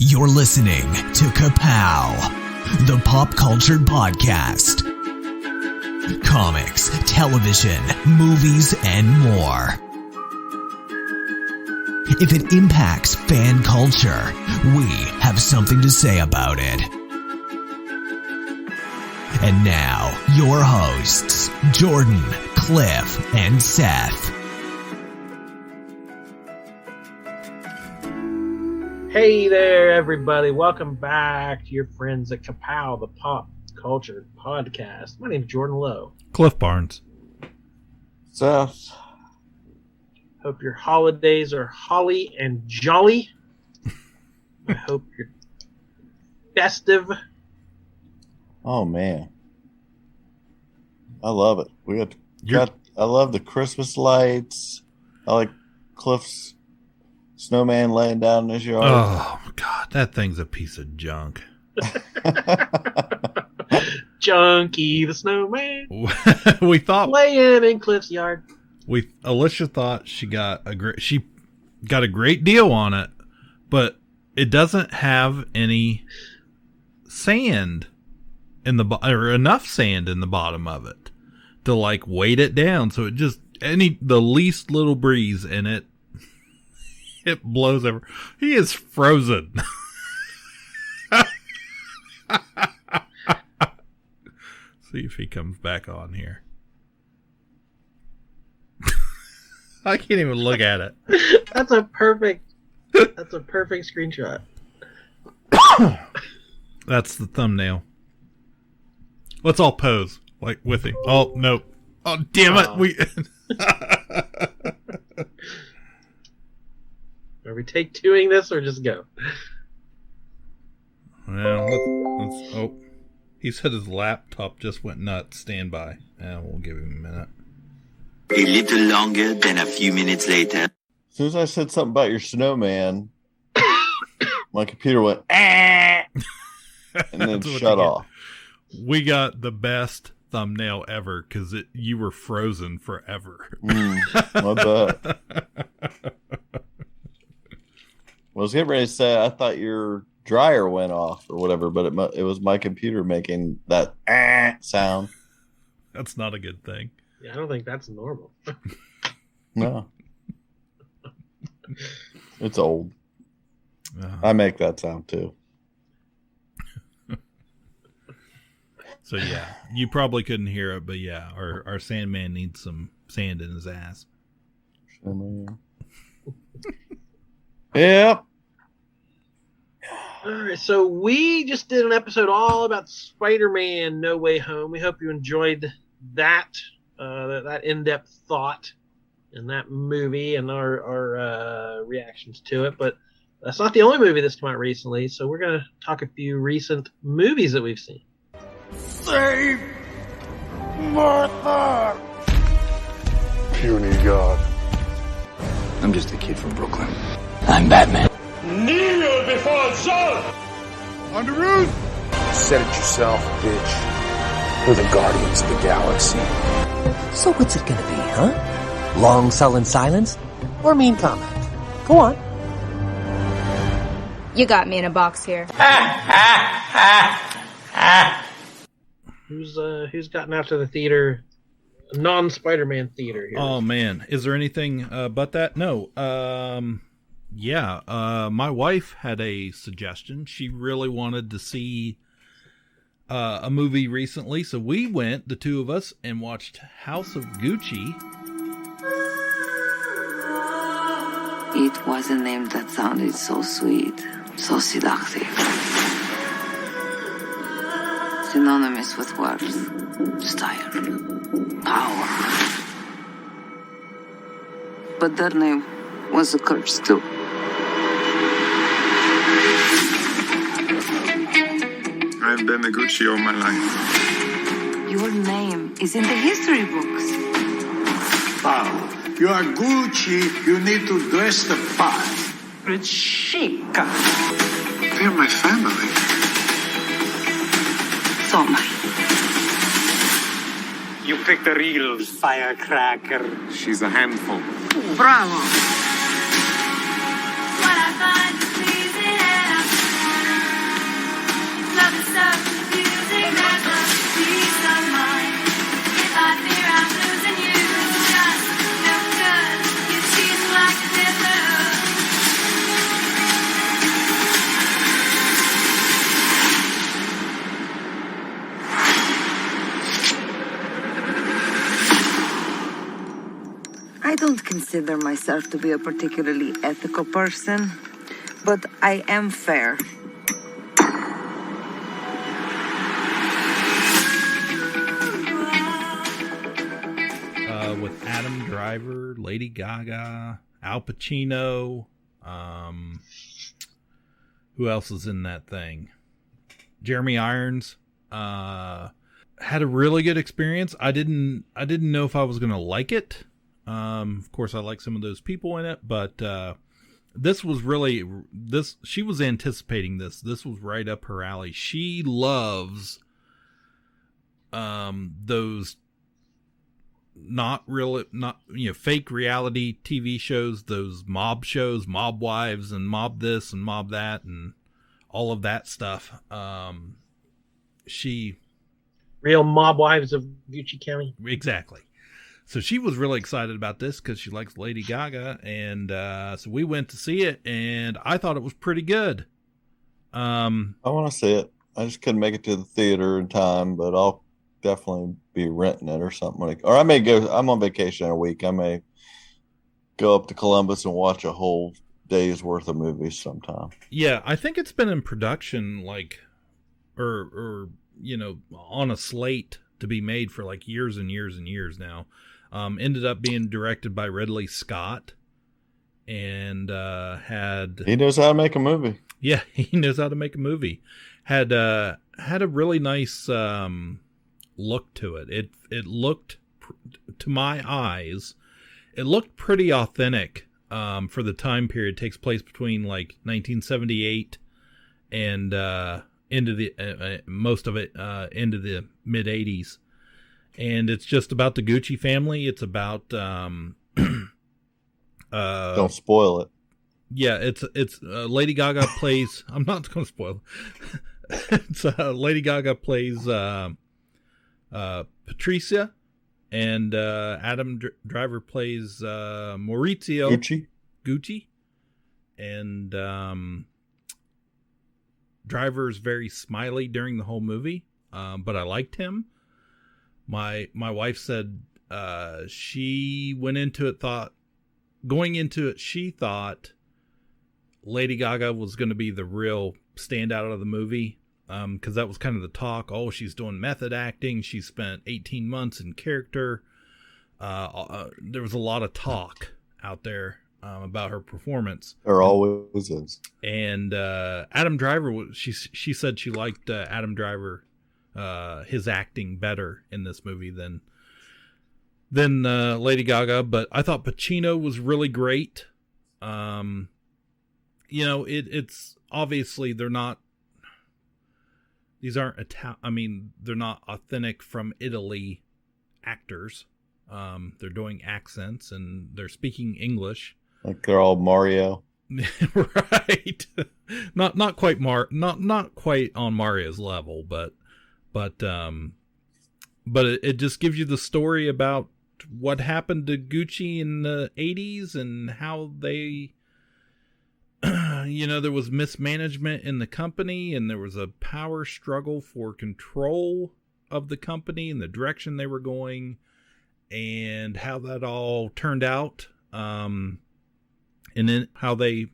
You're listening to Ka-Pow, the pop culture podcast. Comics, television, movies, and more. If it impacts fan culture, we have something to say about it. And now, your hosts, Jordan, Cliff, and Seth. Hey there, everybody. Welcome back to your friends at Ka-Pow, the pop culture podcast. My name's Jordan Lowe. Cliff Barnes. Seth. Hope your holidays are holly and jolly. I hope you're festive. Oh, man. I love it. I love the Christmas lights. I like Cliff's snowman laying down in his yard. Oh, God. That thing's a piece of junk. Junkie the snowman. We thought laying in Cliff's yard. Alicia thought she got a great deal on it, but it doesn't have any sand or enough sand in the bottom of it to like weight it down. So it just the least little breeze in it, it blows over. He is frozen. See if he comes back on here. I can't even look at it. That's a perfect screenshot. That's the thumbnail. Let's all pose like with him. Oh no! Oh damn it! Are we take twoing this or just go? Well, let's. Oh, he said his laptop just went nuts. Stand by. We'll give him a minute. A little longer than a few minutes later. As soon as I said something about your snowman, my computer went, and then shut off. We got the best thumbnail ever because you were frozen forever. I bet. I was getting ready to say, I thought your dryer went off or whatever, but it was my computer making that sound. That's not a good thing. Yeah, I don't think that's normal. No. It's old. I make that sound too. So yeah, you probably couldn't hear it, but yeah, our Sandman needs some sand in his ass. Yep. All right, so we just did an episode all about Spider-Man No Way Home. We hope you enjoyed that in-depth thought in that movie and our reactions to it. But that's not the only movie that's come out recently, so we're going to talk a few recent movies that we've seen. Save Martha! Puny God. I'm just a kid from Brooklyn. I'm Batman. Kneel before Zod! On the roof! Said it yourself, bitch. We're the Guardians of the Galaxy. So what's it gonna be, huh? Long sullen silence? Or mean comment? Go on. You got me in a box here. Who's gotten out to the theater, non-Spider-Man theater here? Oh man, is there anything but that? No. My wife had a suggestion. She really wanted to see a movie recently, so we went, the two of us, and watched House of Gucci. It was a name that sounded so sweet, so seductive. Synonymous with worth, style, power. But that name was a curse too. I've been a Gucci all my life. Your name is in the history books. Wow. You are Gucci, you need to dress the part. It's chic. They're my family. So mine. You picked a real firecracker. She's a handful. Bravo. What I find pleasing consider myself to be a particularly ethical person, but I am fair. With Adam Driver, Lady Gaga, Al Pacino, who else is in that thing? Jeremy Irons. Had a really good experience. I didn't know if I was going to like it. Of course, I like some of those people in it, but this was really she was anticipating this. This was right up her alley. She loves those fake reality TV shows, those mob shows, Mob Wives and Mob this and Mob that and all of that stuff. She Real Mob Wives of Gucci County. Exactly. So she was really excited about this because she likes Lady Gaga, and so we went to see it, and I thought it was pretty good. I want to see it. I just couldn't make it to the theater in time, but I'll definitely be renting it or something. Or I may go. I'm on vacation in a week. I may go up to Columbus and watch a whole day's worth of movies sometime. Yeah, I think it's been in production, or on a slate to be made for like years and years and years now. Ended up being directed by Ridley Scott, and he knows how to make a movie. Yeah, he knows how to make a movie. Had a really nice look to it. It looked, to my eyes, it looked pretty authentic for the time period. It takes place between like 1978 and into the most of it into the mid 80s, and it's just about the Gucci family. It's about don't spoil it. Yeah, it's Lady Gaga plays. I'm not going to spoil it. It's Lady Gaga plays Patricia, and Adam Driver plays Maurizio Gucci, and Driver's very smiley during the whole movie, but I liked him. My wife said she went into it she thought Lady Gaga was going to be the real standout of the movie, because that was kind of the talk. Oh, she's doing method acting. She spent 18 months in character. There was a lot of talk out there about her performance. There always is. And Adam Driver, she said she liked Adam Driver, his acting better in this movie than Lady Gaga. But I thought Pacino was really great. It's obviously they're not authentic from Italy actors. They're doing accents and they're speaking English. Like they're all Mario. Right. Not quite not quite on Mario's level, but it just gives you the story about what happened to Gucci in the 80s and how they there was mismanagement in the company, and there was a power struggle for control of the company and the direction they were going, and how that all turned out, and then how they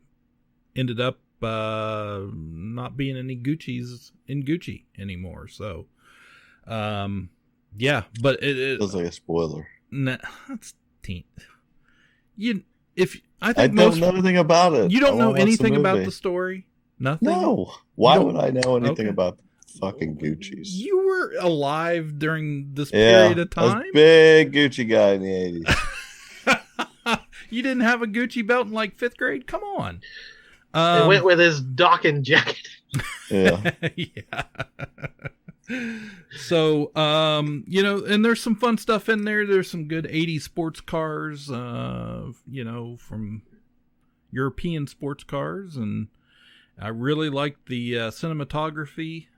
ended up not being any Gucci's in Gucci anymore. So, yeah, but it feels like a spoiler. Nah, that's teen. I don't know anything about it. You don't know anything about the story? Nothing? No. Why would I know anything about fucking Gucci's? You were alive during this period of time? I was a big Gucci guy in the 80s. You didn't have a Gucci belt in like 5th grade? Come on. It went with his docking jacket. Yeah. Yeah. So, and there's some fun stuff in there. There's some good 80s sports cars, from European sports cars. And I really liked the cinematography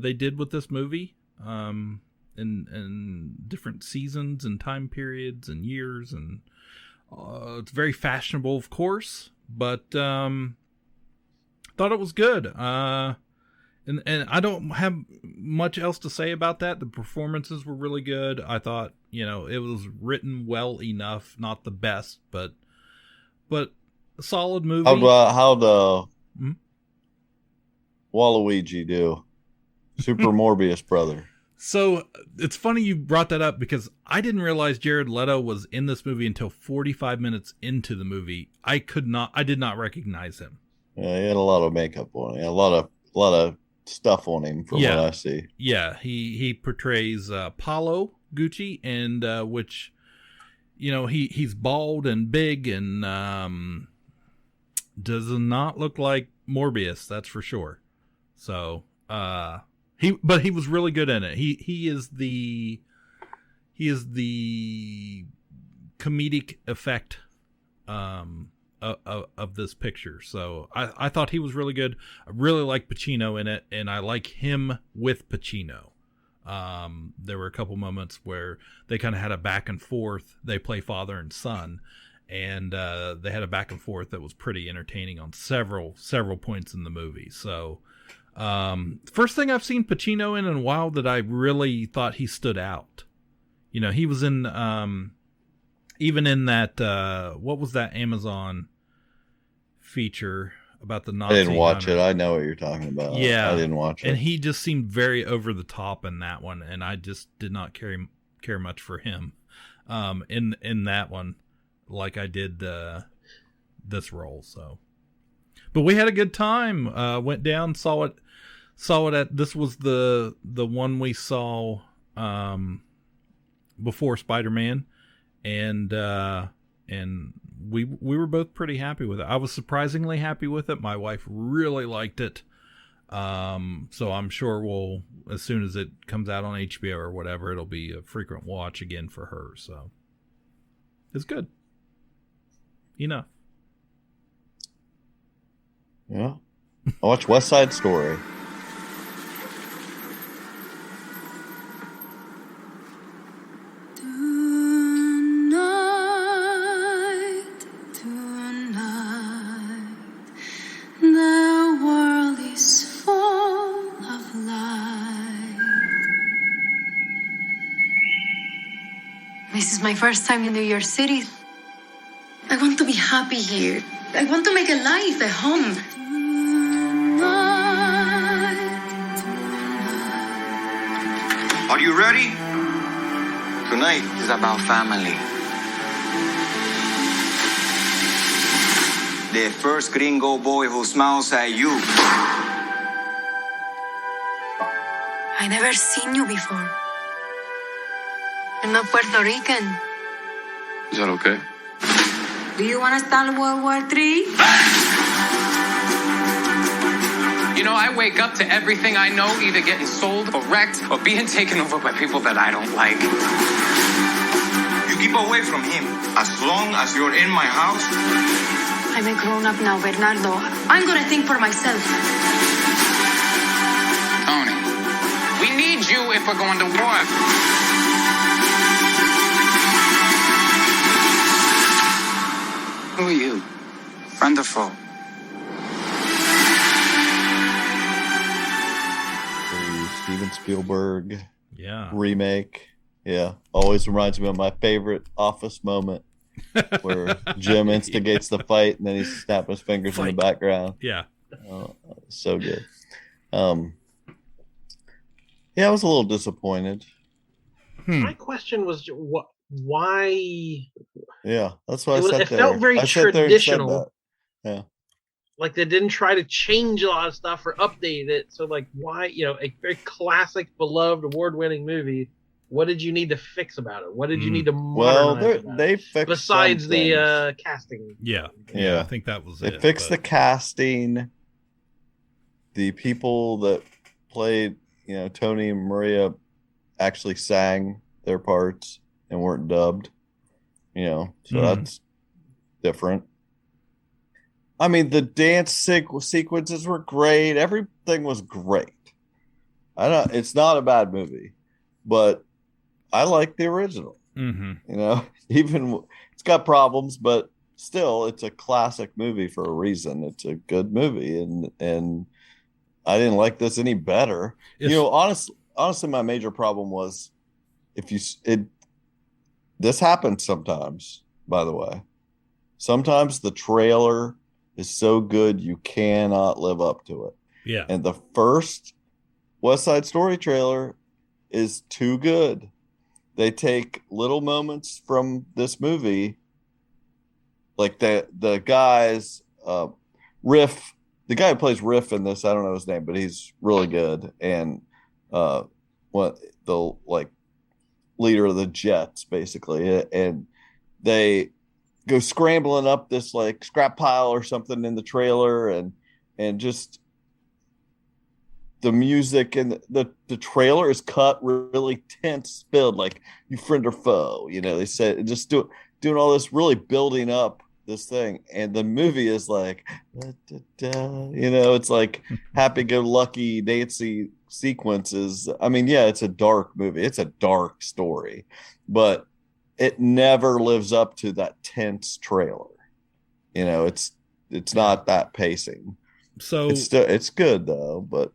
they did with this movie, in different seasons and time periods and years. And it's very fashionable, of course, but thought it was good. And I don't have much else to say about that. The performances were really good. I thought You know, it was written well enough, not the best, but a solid movie. How'd Waluigi do? Super Morbius brother. So it's funny you brought that up because I didn't realize Jared Leto was in this movie until 45 minutes into the movie. I did not recognize him. Yeah, he had a lot of makeup on him. A lot of stuff on him from what I see. Yeah, he portrays Paolo Gucci, and which, you know, he's bald and big and does not look like Morbius, that's for sure. So he was really good in it. He is the comedic effect of this picture. So I thought he was really good. I really like Pacino in it, and I like him with Pacino. There were a couple moments where they kind of had a back and forth. They play father and son, and they had a back and forth that was pretty entertaining on several points in the movie. So first thing I've seen Pacino in a while that I really thought he stood out. You know, he was in even in that what was that Amazon feature about the Nazi? I didn't watch it. I know what you're talking about. Yeah, I didn't watch it. And he just seemed very over the top in that one, and I just did not care much for him in that one, like I did this role. So, but we had a good time. Went down, saw it at. This was the one we saw before Spider-Man, and we were both pretty happy with it. I was surprisingly happy with it. My wife really liked it. So I'm sure we'll, as soon as it comes out on HBO or whatever, it'll be a frequent watch again for her. So it's good. Enough. Yeah. I watched West Side Story. This is my first time in New York City. I want to be happy here. I want to make a life, a home. Are you ready? Tonight is about family. The first gringo boy who smiles at you. I never seen you before. I'm not Puerto Rican. Is that okay? Do you want to start World War III? You know, I wake up to everything I know either getting sold or wrecked or being taken over by people that I don't like. You keep away from him. As long as you're in my house. I'm a grown-up now, Bernardo. I'm gonna think for myself. Tony, we need you if we're going to war. Who are you? Friend or foe? Steven Spielberg remake. Yeah. Always reminds me of my favorite Office moment where Jim instigates the fight and then he's snapping his fingers in the background. Yeah. So good. Yeah, I was a little disappointed. My question was why? Yeah, that's why it felt very traditional. Yeah, like they didn't try to change a lot of stuff or update it. So, like, why? You know, a very classic, beloved, award-winning movie. What did you need to fix about it? What did you need to modernize? Well, they fixed besides the casting. Yeah, I think that was it. They fixed the casting. The people that played, Tony and Maria, actually sang their parts and weren't dubbed. So that's different. I mean, the dance sequences were great. Everything was great. It's not a bad movie, but I like the original. Mm-hmm. Even it's got problems, but still, it's a classic movie for a reason. It's a good movie, and I didn't like this any better. Honestly, my major problem was this happens sometimes, by the way. Sometimes the trailer is so good you cannot live up to it. Yeah. And the first West Side Story trailer is too good. They take little moments from this movie, like the guy's Riff, the guy who plays Riff in this, I don't know his name, but he's really good. And what the like leader of the Jets, basically, and they go scrambling up this like scrap pile or something in the trailer, and just the music and the trailer is cut really tense, filled like you friend or foe, they said, just doing all this, really building up this thing, and the movie is like da, da, da, it's like happy-go-lucky Nancy sequences. I mean, yeah, it's a dark movie, it's a dark story, but it never lives up to that tense trailer. It's not that pacing. So it's good though, but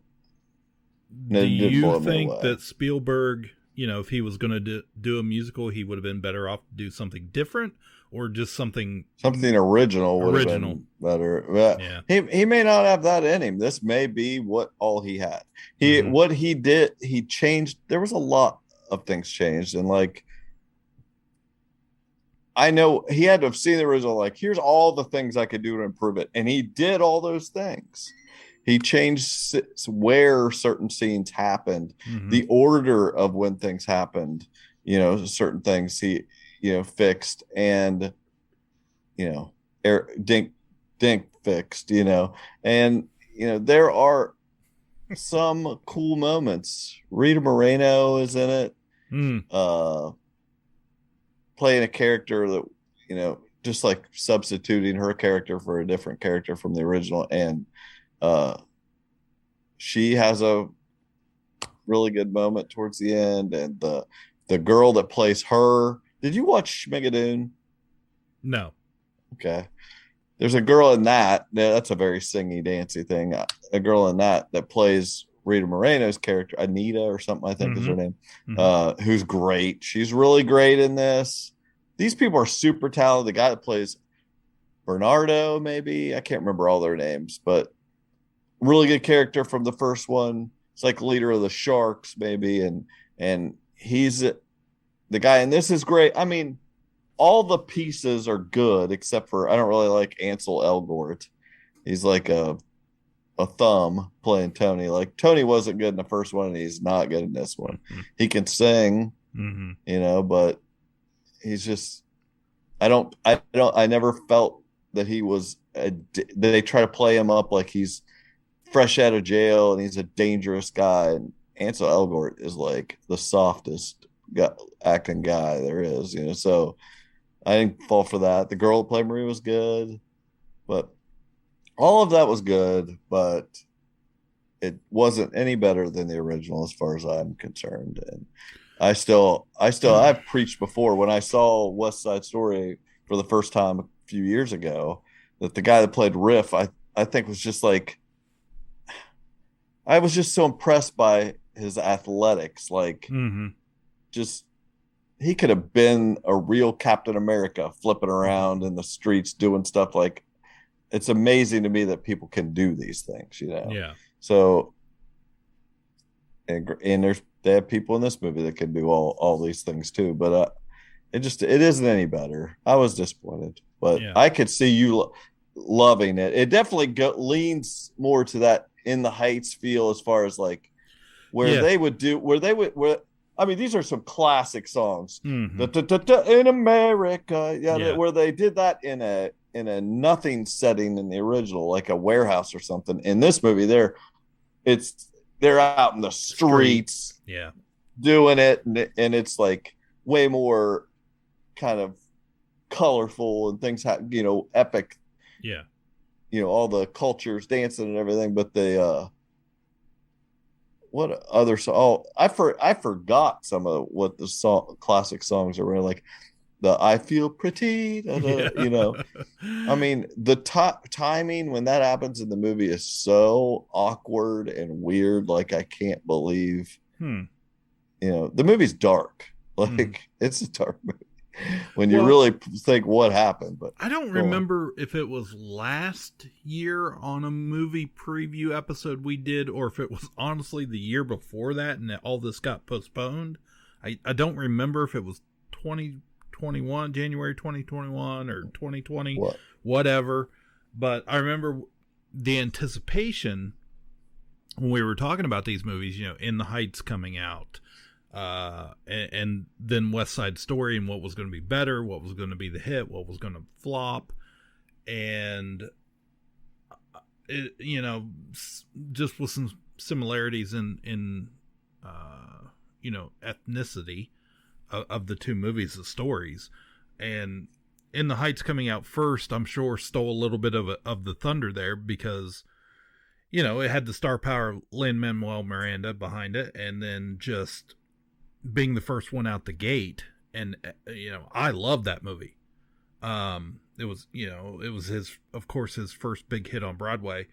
do you think that Spielberg, if he was going to do a musical, he would have been better off to do something different, or just something original would have been better? Yeah. He may not have that in him. This may be all he had. What he did, he changed. There was a lot of things changed, and like, I know he had to have seen the original, like, here's all the things I could do to improve it. And he did all those things. He changed where certain scenes happened, the order of when things happened, certain things he, fixed, and, Dink fixed, and, there are some cool moments. Rita Moreno is in it. Playing a character that, just like substituting her character for a different character from the original. And she has a really good moment towards the end. And the girl that plays her, did you watch Schmigadoon? No. Okay. There's a girl in that. That's a very singy, dancey thing. A girl in that plays Rita Moreno's character, Anita or something, I think is her name, who's great. She's really great in this. These people are super talented. The guy that plays Bernardo, maybe, I can't remember all their names, but really good character from the first one. It's like leader of the Sharks, maybe, and he's the guy, and this is great. I mean, all the pieces are good except for, I don't really like Ansel Elgort. He's like a thumb playing Tony. Like, Tony wasn't good in the first one, and he's not good in this one. He can sing, but he's just, I never felt that he was they try to play him up like he's fresh out of jail and he's a dangerous guy. And Ansel Elgort is like the softest acting guy there is, so I didn't fall for that. The girl that played Marie was good, but all of that was good, but it wasn't any better than the original as far as I'm concerned. And I've preached before, when I saw West Side Story for the first time a few years ago, that the guy that played Riff, I think was just like, I was just so impressed by his athletics. Like, just, he could have been a real Captain America, flipping around in the streets, doing stuff. Like, it's amazing to me that people can do these things, Yeah. So, and they have people in this movie that can do all these things too, but it isn't any better. I was disappointed, but I could see you loving it. It definitely leans more to that In the Heights feel, as far as like where I mean, these are some classic songs. In America, where they did that in a nothing setting in the original, like a warehouse or something. In this movie, they're out in the streets, doing it, and it's like way more kind of colorful and things epic, all the cultures dancing and everything. But they what other song? I forgot some of what the classic songs are, really, like the I Feel Pretty, I mean, the timing when that happens in the movie is so awkward and weird. Like, I can't believe, the movie's dark. Like, it's a dark movie. when you really think what happened. But I don't remember if it was last year on a movie preview episode we did, or if it was honestly the year before that and all this got postponed. I don't remember if it was 2021, January 2021 or 2020, whatever. But I remember the anticipation when we were talking about these movies, In the Heights coming out, and then West Side Story, and what was going to be better, what was going to be the hit, what was going to flop. And it, just with some similarities in ethnicity of the two movies, the stories. And In the Heights coming out first, I'm sure stole a little bit of the thunder there, because it had the star power of Lin-Manuel Miranda behind it, and then just being the first one out the gate. And I love that movie. It was his first big hit on Broadway,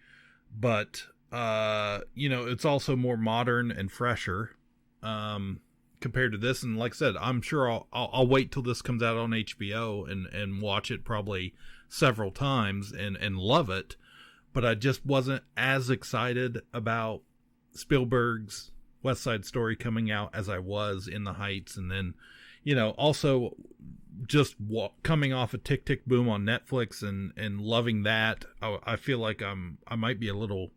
but it's also more modern and fresher compared to this. And like I said, I'm sure I'll wait till this comes out on HBO and watch it probably several times and love it. But I just wasn't as excited about Spielberg's West Side Story coming out as I was In the Heights. And then, also just coming off of Tick, Tick, Boom on Netflix and loving that. I feel like I might be a little,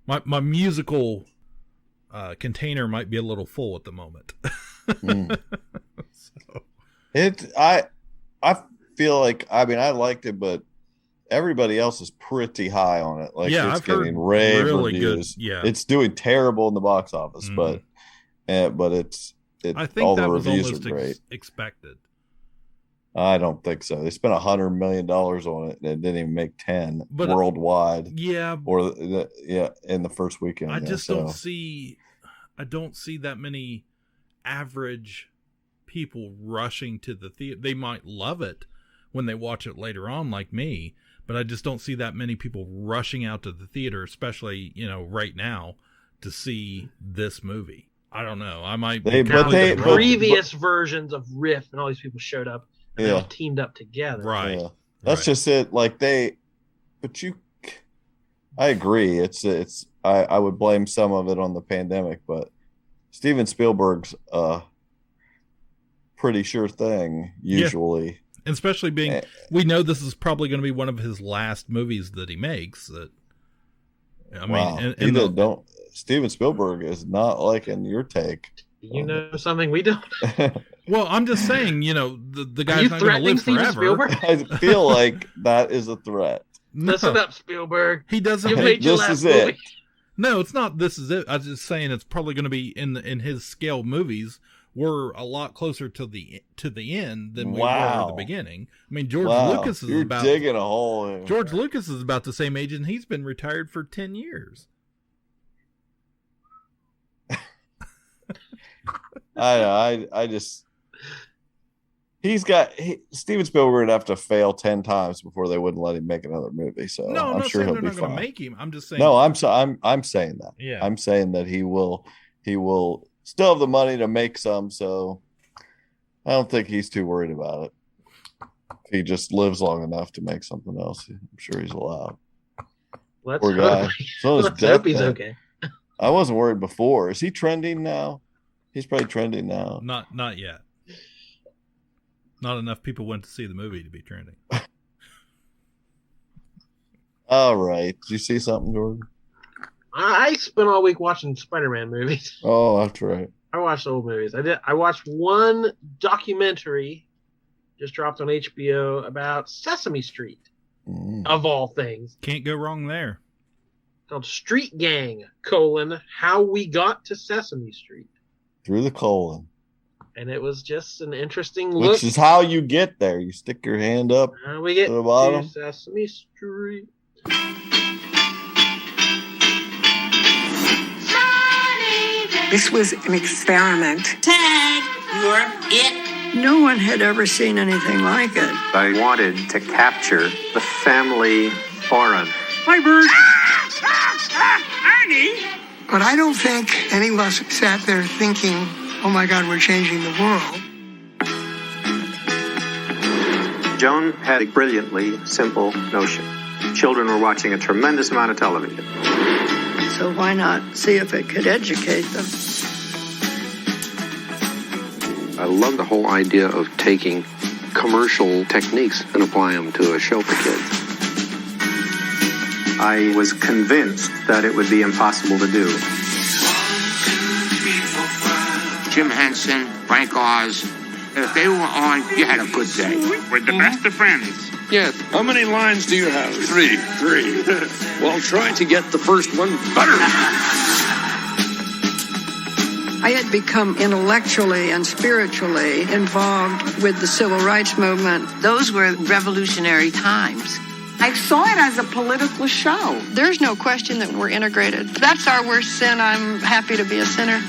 my musical container might be a little full at the moment. So. I feel like, I liked it, but everybody else is pretty high on it. Like, it's getting rave really reviews. Good. Yeah, it's doing terrible in the box office, but it's I think all that the was reviews almost are great. Expected. I don't think so. They spent $100 million on it, and it didn't even make 10 worldwide. Yeah, in the first weekend. I just don't see that many average people rushing to the theater. They might love it when they watch it later on, like me, but I just don't see that many people rushing out to the theater, especially right now, to see this movie. I don't know. I might. Previous versions of Riff and all these people showed up. And they all teamed up together. Right. Yeah. That's just it. Like I agree. I would blame some of it on the pandemic, but Steven Spielberg's pretty sure thing usually. Yeah. And especially being, we know this is probably going to be one of his last movies that he makes. That Steven Spielberg is not liking your take. You know something we don't. Well, I'm just saying, the guy's not going to live forever. Spielberg? I feel like that is a threat. No. Listen up, Spielberg. He doesn't. This is it. No, it's not. This is it. I was just saying it's probably going to be in his scale movies. We're a lot closer to the end than we were at the beginning. I mean, George Lucas is digging a hole in. George Lucas is about the same age, and he's been retired for 10 years. I just Steven Spielberg would have to fail 10 times before they wouldn't let him make another movie. So no, I'm sure he'll be fine. They're not going to make him. I'm just saying. No, I'm saying that. Yeah, I'm saying that he will still have the money to make some. So I don't think he's too worried about it. If he just lives long enough to make something else, I'm sure he's allowed. Poor guy. Let's hope he's okay. I wasn't worried before. Is he trending now? He's probably trending now. Not yet. Not enough people went to see the movie to be trending. All right. Did you see something, Jordan? I spent all week watching Spider-Man movies. Oh, that's right. I watched old movies. I watched one documentary just dropped on HBO about Sesame Street, of all things. Can't go wrong there. Called Street Gang, How We Got to Sesame Street. Through the colon. And it was just an interesting look. Which is how you get there. You stick your hand up we get to the bottom. To Sesame Street. This was an experiment. Tag, you're it. No one had ever seen anything like it. I wanted to capture the family forum. Hi, Bert. Ernie! But I don't think any of us sat there thinking, oh my God, we're changing the world. Joan had a brilliantly simple notion. Children were watching a tremendous amount of television. So why not see if it could educate them? I love the whole idea of taking commercial techniques and applying them to a show for kids. I was convinced that it would be impossible to do. Jim Henson, Frank Oz, if they were on, you had a good day. We're the best of friends. Yes. How many lines do you have? 3. Well, try to get the first one better. I had become intellectually and spiritually involved with the civil rights movement. Those were revolutionary times. I saw it as a political show. There's no question that we're integrated. That's our worst sin. I'm happy to be a sinner.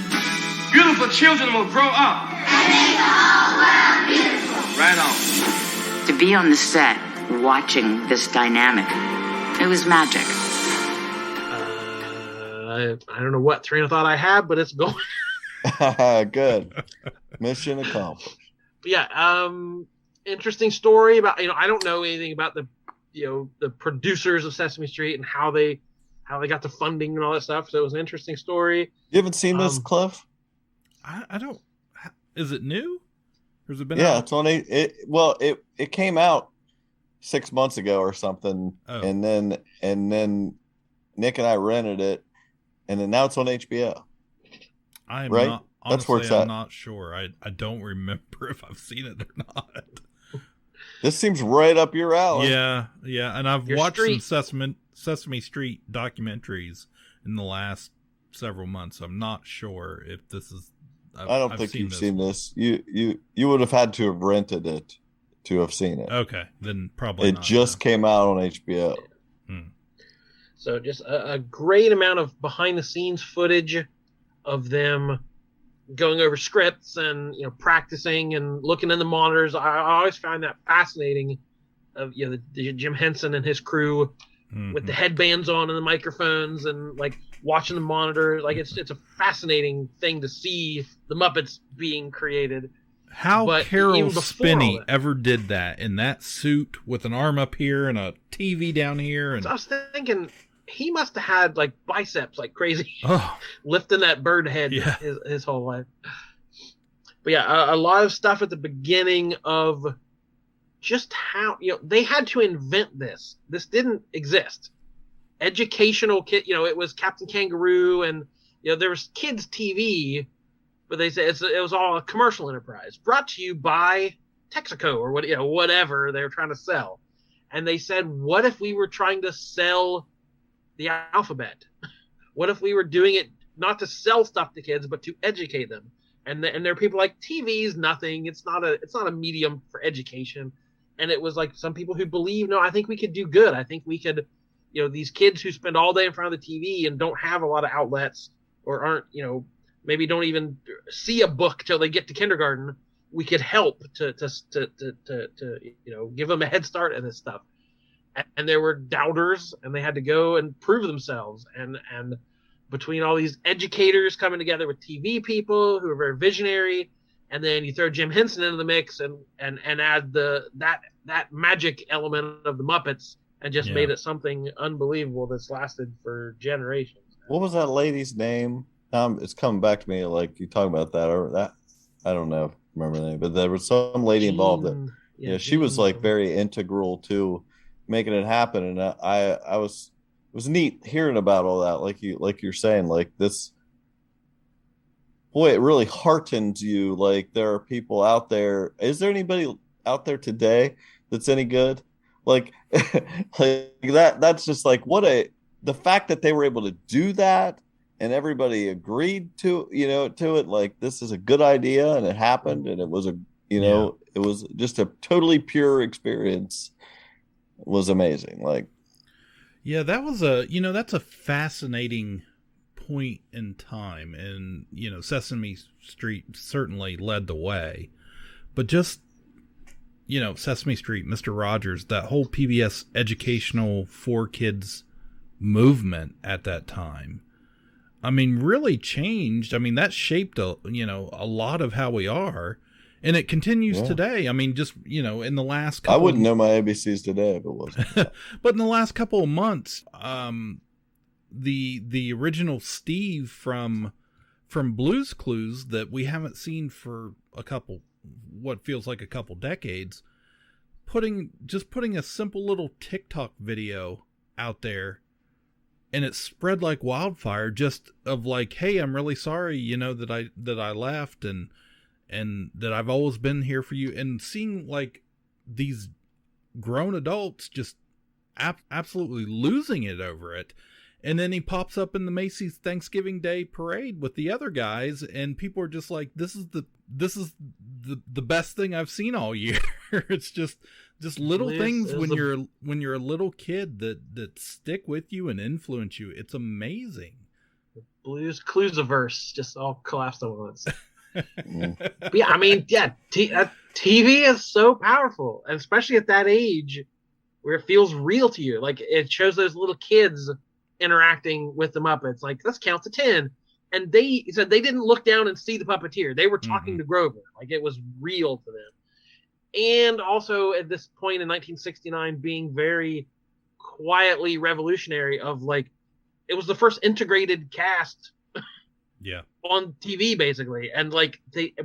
Beautiful children will grow up. And make the whole world beautiful. Right on. To be on the set, watching this dynamic, it was magic. I don't know what train of thought I had, but it's going. Good. Mission accomplished. But yeah, interesting story about, I don't know anything about the producers of Sesame Street and how they got the funding and all that stuff. So it was an interesting story. You haven't seen this, Cliff? I don't. Is it new? Or has it been? Yeah, out? it's on it came out 6 months ago or something, and then Nick and I rented it, and then now it's on HBO. I'm right? not. Honestly, that's where it's at. I'm not sure. I don't remember if I've seen it or not. This seems right up your alley. Yeah, and I've watched some Sesame Street documentaries in the last several months. I'm not sure if this is. I don't think you've seen this. You would have had to have rented it to have seen it. Okay, then probably it not, just came out on HBO. So just a great amount of behind the scenes footage of them going over scripts and practicing and looking in the monitors. I always found that fascinating. Of the Jim Henson and his crew with the headbands on and the microphones and like watching the monitor. Like it's a fascinating thing to see the Muppets being created. How Carol Spinney ever did that in that suit with an arm up here and a TV down here. And so I was thinking he must have had like biceps like crazy, lifting that bird head his whole life. But yeah, a lot of stuff at the beginning of just how they had to invent this. This didn't exist. Educational kid, it was Captain Kangaroo, and there was kids TV, but they said it was all a commercial enterprise brought to you by Texaco or whatever they were trying to sell. And they said, what if we were trying to sell the alphabet? What if we were doing it not to sell stuff to kids, but to educate them? And there are people like TV's nothing. It's not a medium for education. And it was like some people who believe, no, I think we could do good. I think we could, these kids who spend all day in front of the TV and don't have a lot of outlets or aren't, maybe don't even see a book till they get to kindergarten. We could help to give them a head start at this stuff. And there were doubters, and they had to go and prove themselves. And between all these educators coming together with TV people who are very visionary, and then you throw Jim Henson into the mix and add that magic element of the Muppets, and just made it something unbelievable that's lasted for generations. What was that lady's name? It's coming back to me like you talk about that or that. I don't know, remember the name, but there was some lady involved that she was like very integral to making it happen, and I was it was neat hearing about all that, like you're saying, like this. Boy, it really heartens you. Like there are people out there. Is there anybody out there today that's any good? Like, like that. That's just like the fact that they were able to do that, and everybody agreed to it. Like this is a good idea, and it happened, and it was it was just a totally pure experience. It was amazing. Like, yeah, that was that's a fascinating point in time, and Sesame Street certainly led the way, but just Sesame Street, Mr. Rogers, that whole PBS educational for kids movement at that time, I mean, really changed. I mean, that shaped a lot of how we are, And it continues today. I mean, just, in the last couple... I wouldn't know my ABCs today if it wasn't. But in the last couple of months, the original Steve from Blue's Clues that we haven't seen for what feels like a couple decades, putting a simple little TikTok video out there, and it spread like wildfire, just of like, hey, I'm really sorry, that I left, and that I've always been here for you, and seeing like these grown adults just absolutely losing it over it. And then he pops up in the Macy's Thanksgiving Day parade with the other guys, and people are just like, this is the best thing I've seen all year. It's just little things when you're a little kid that stick with you and influence you. It's amazing. The Blues Cluesiverse just all collapsed at once. But yeah, I mean, TV is so powerful, and especially at that age where it feels real to you. Like, it shows those little kids interacting with the Muppets. Like, let's count to 10. And they said they didn't look down and see the puppeteer. They were talking to Grover. Like, it was real to them. And also at this point in 1969 being very quietly revolutionary of, like, it was the first integrated cast on TV, basically. And like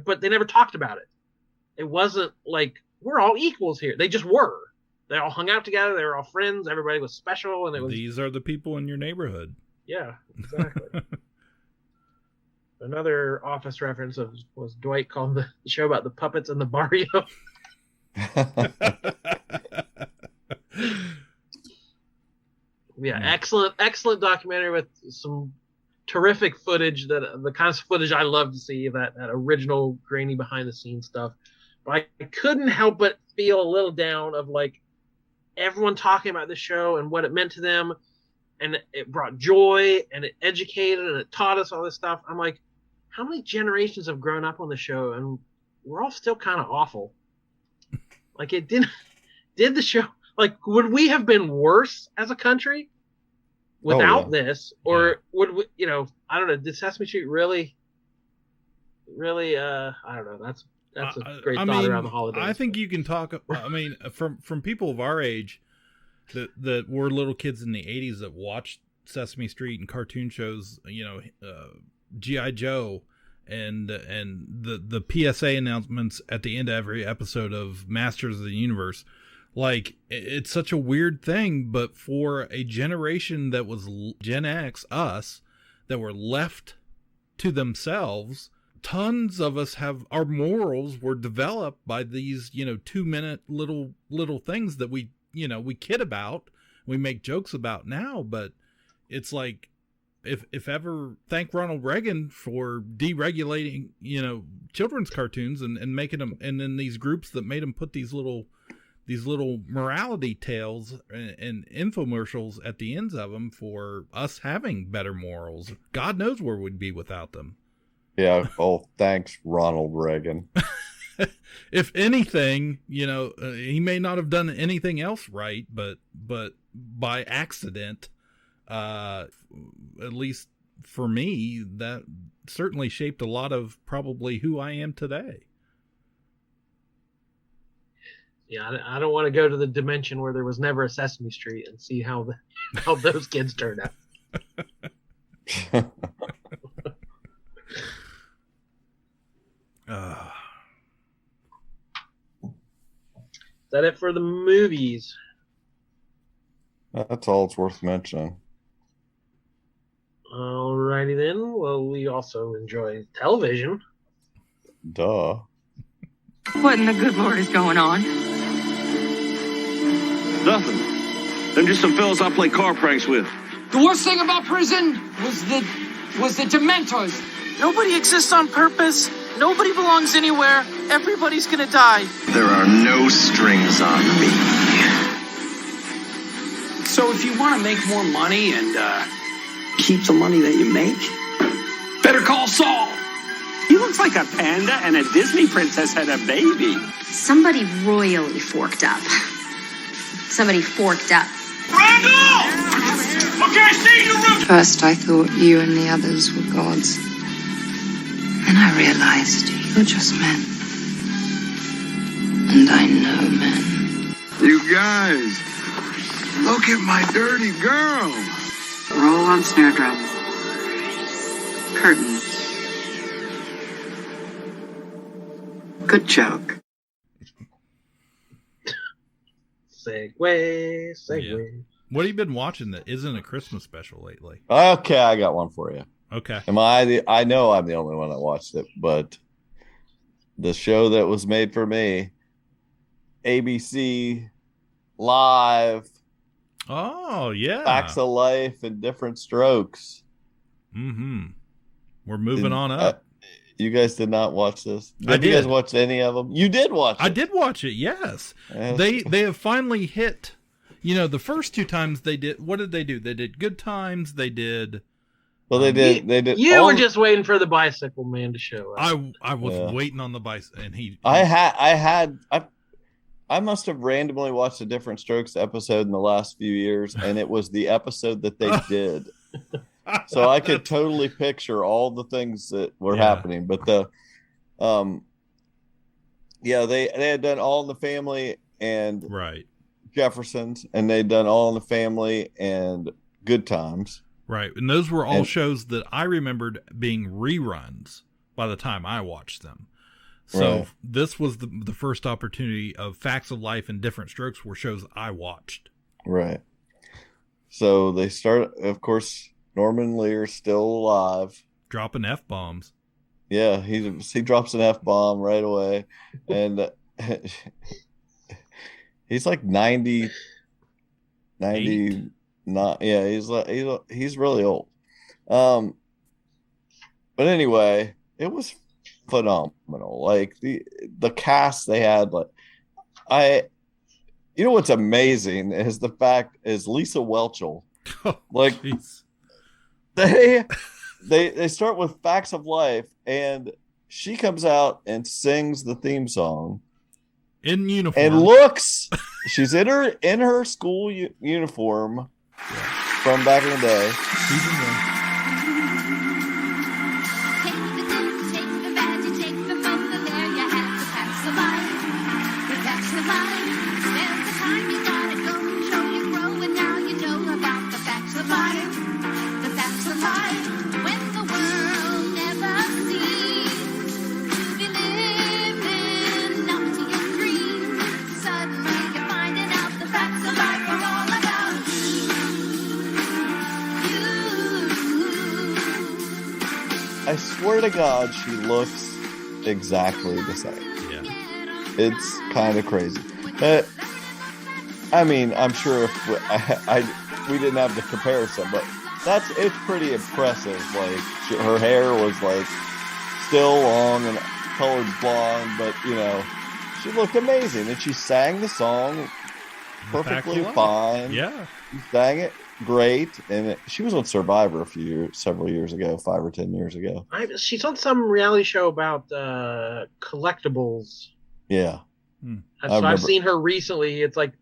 but they never talked about it. It wasn't like, we're all equals here. They just were. They all hung out together. They were all friends. Everybody was special. And these are the people in your neighborhood. Yeah, exactly. Another Office reference was Dwight calling the show about the puppets and the barrio. Yeah, excellent documentary with some terrific footage, the kind of footage I love to see, that original grainy behind the scenes stuff. But I couldn't help but feel a little down of like everyone talking about the show and what it meant to them, and it brought joy and it educated and it taught us all this stuff. I'm like, how many generations have grown up on the show and we're all still kind of awful? Like, it did the show, like, would we have been worse as a country without this? Or would we, I don't know, did Sesame Street really, I don't know. That's a great thought around the holidays. I think you can talk, I mean, from people of our age that were little kids in the 80s that watched Sesame Street and cartoon shows, G.I. Joe and the PSA announcements at the end of every episode of Masters of the Universe. Like, it's such a weird thing, but for a generation that was Gen X, us, that were left to themselves, tons of us our morals were developed by these, 2-minute little things that we kid about, we make jokes about now. But it's like, if ever, thank Ronald Reagan for deregulating, children's cartoons and making them, and then these groups that made them put these little morality tales and infomercials at the ends of them for us having better morals. God knows where we'd be without them. Yeah. Oh, thanks, Ronald Reagan. If anything, he may not have done anything else right, but by accident, at least for me, that certainly shaped a lot of probably who I am today. Yeah, I don't want to go to the dimension where there was never a Sesame Street and see how those kids turned out. Is that it for the movies? That's all it's worth mentioning. Alrighty then. Well, we also enjoy television. Duh. What in the good Lord is going on? Nothing. Them just some fellas I play car pranks with. The worst thing about prison was the Dementors. Nobody exists on purpose. Nobody belongs anywhere. Everybody's gonna die. There are no strings on me. So if you want to make more money and keep the money that you make, better call Saul. He looks like a panda and a Disney princess had a baby. Somebody royally forked up. Somebody forked up. Randall! Okay, see you, Rookie! First, I thought you and the others were gods. Then I realized you're just men. And I know men. You guys, look at my dirty girl. Roll on snare drum. Curtain. Good joke. Segue. Yeah. What have you been watching that isn't a Christmas special lately? Okay, I got one for you. Okay. I know I'm the only one that watched it, but the show that was made for me, ABC Live. Oh, yeah. Facts of Life and Diff'rent Strokes. Mm-hmm. We're moving on up. You guys did not watch this? Did you guys watch any of them? You did watch it. I did watch it, yes. They have finally hit, the first two times they did, what did they do? They did Good Times, they did... Well, they did. You were just waiting for the bicycle man to show up. I was waiting on the bicycle, and I must have randomly watched a Diff'rent Strokes episode in the last few years, and it was the episode that they did. So I could totally picture all the things that were happening. But they had done All in the Family and Jeffersons, and they'd done All in the Family and Good Times. Right, and those were all shows that I remembered being reruns by the time I watched them. So this was the first opportunity of Facts of Life and Diff'rent Strokes were shows I watched. Right. So they start, of course, Norman Lear's still alive. Dropping F-bombs. Yeah, he drops an F-bomb right away. And he's like 90 not, yeah, he's really old. But anyway, it was phenomenal. Like the cast they had, what's amazing is the fact is Lisa Whelchel. Like they start with Facts of Life, and she comes out and sings the theme song in uniform and she's in her school uniform. From back in the day. I swear to God, she looks exactly the same. Yeah. It's kind of crazy. But, I mean, I'm sure if we didn't have the comparison, but it's pretty impressive. Like, her hair was, like, still long and colored blonde, but, she looked amazing. And she sang the song perfectly fine. Yeah. She sang it great, and she was on Survivor several years ago, 5 or 10 years ago. She's on some reality show about collectibles. Yeah, so I've seen her recently. It's like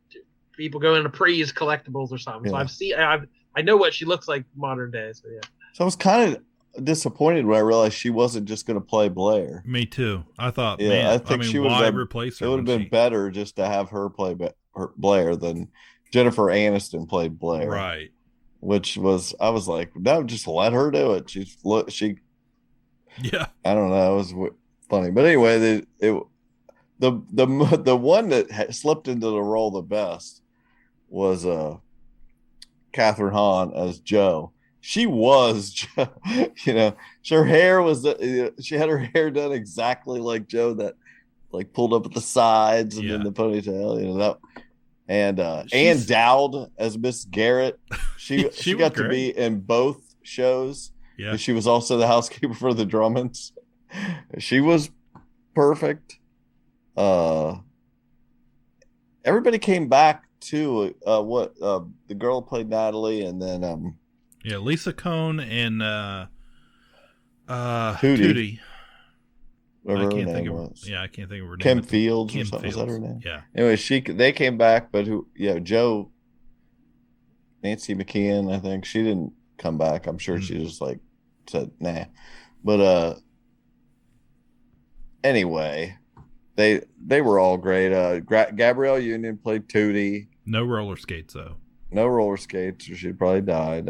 people go into Pre's collectibles or something. Yeah. So I know what she looks like modern day. So yeah. So I was kind of disappointed when I realized she wasn't just going to play Blair. Me too. I thought, she would have replace her. It would have been better just to have her play Blair than Jennifer Aniston played Blair, right? Which was, I was like, no, just let her do it. Yeah. I don't know. It was funny, but anyway, the one that slipped into the role the best was Catherine Hahn as Joe. She was, her hair was, she had her hair done exactly like Joe, that like pulled up at the sides and then the ponytail, that. And Ann Dowd as Miss Garrett, she got to be in both shows. Yeah, she was also the housekeeper for the Drummonds. She was perfect. Everybody came back too. The girl played Natalie, and then Lisa Cohn and Hootie. I can't think of her name. Kim Fields or something. Was that her name? Yeah. Anyway, they came back, but Joe, Nancy McKeon, I think she didn't come back. I'm sure she just said nah. But anyway, they were all great. Gabrielle Union played Tootie. No roller skates though. No roller skates, or she probably died.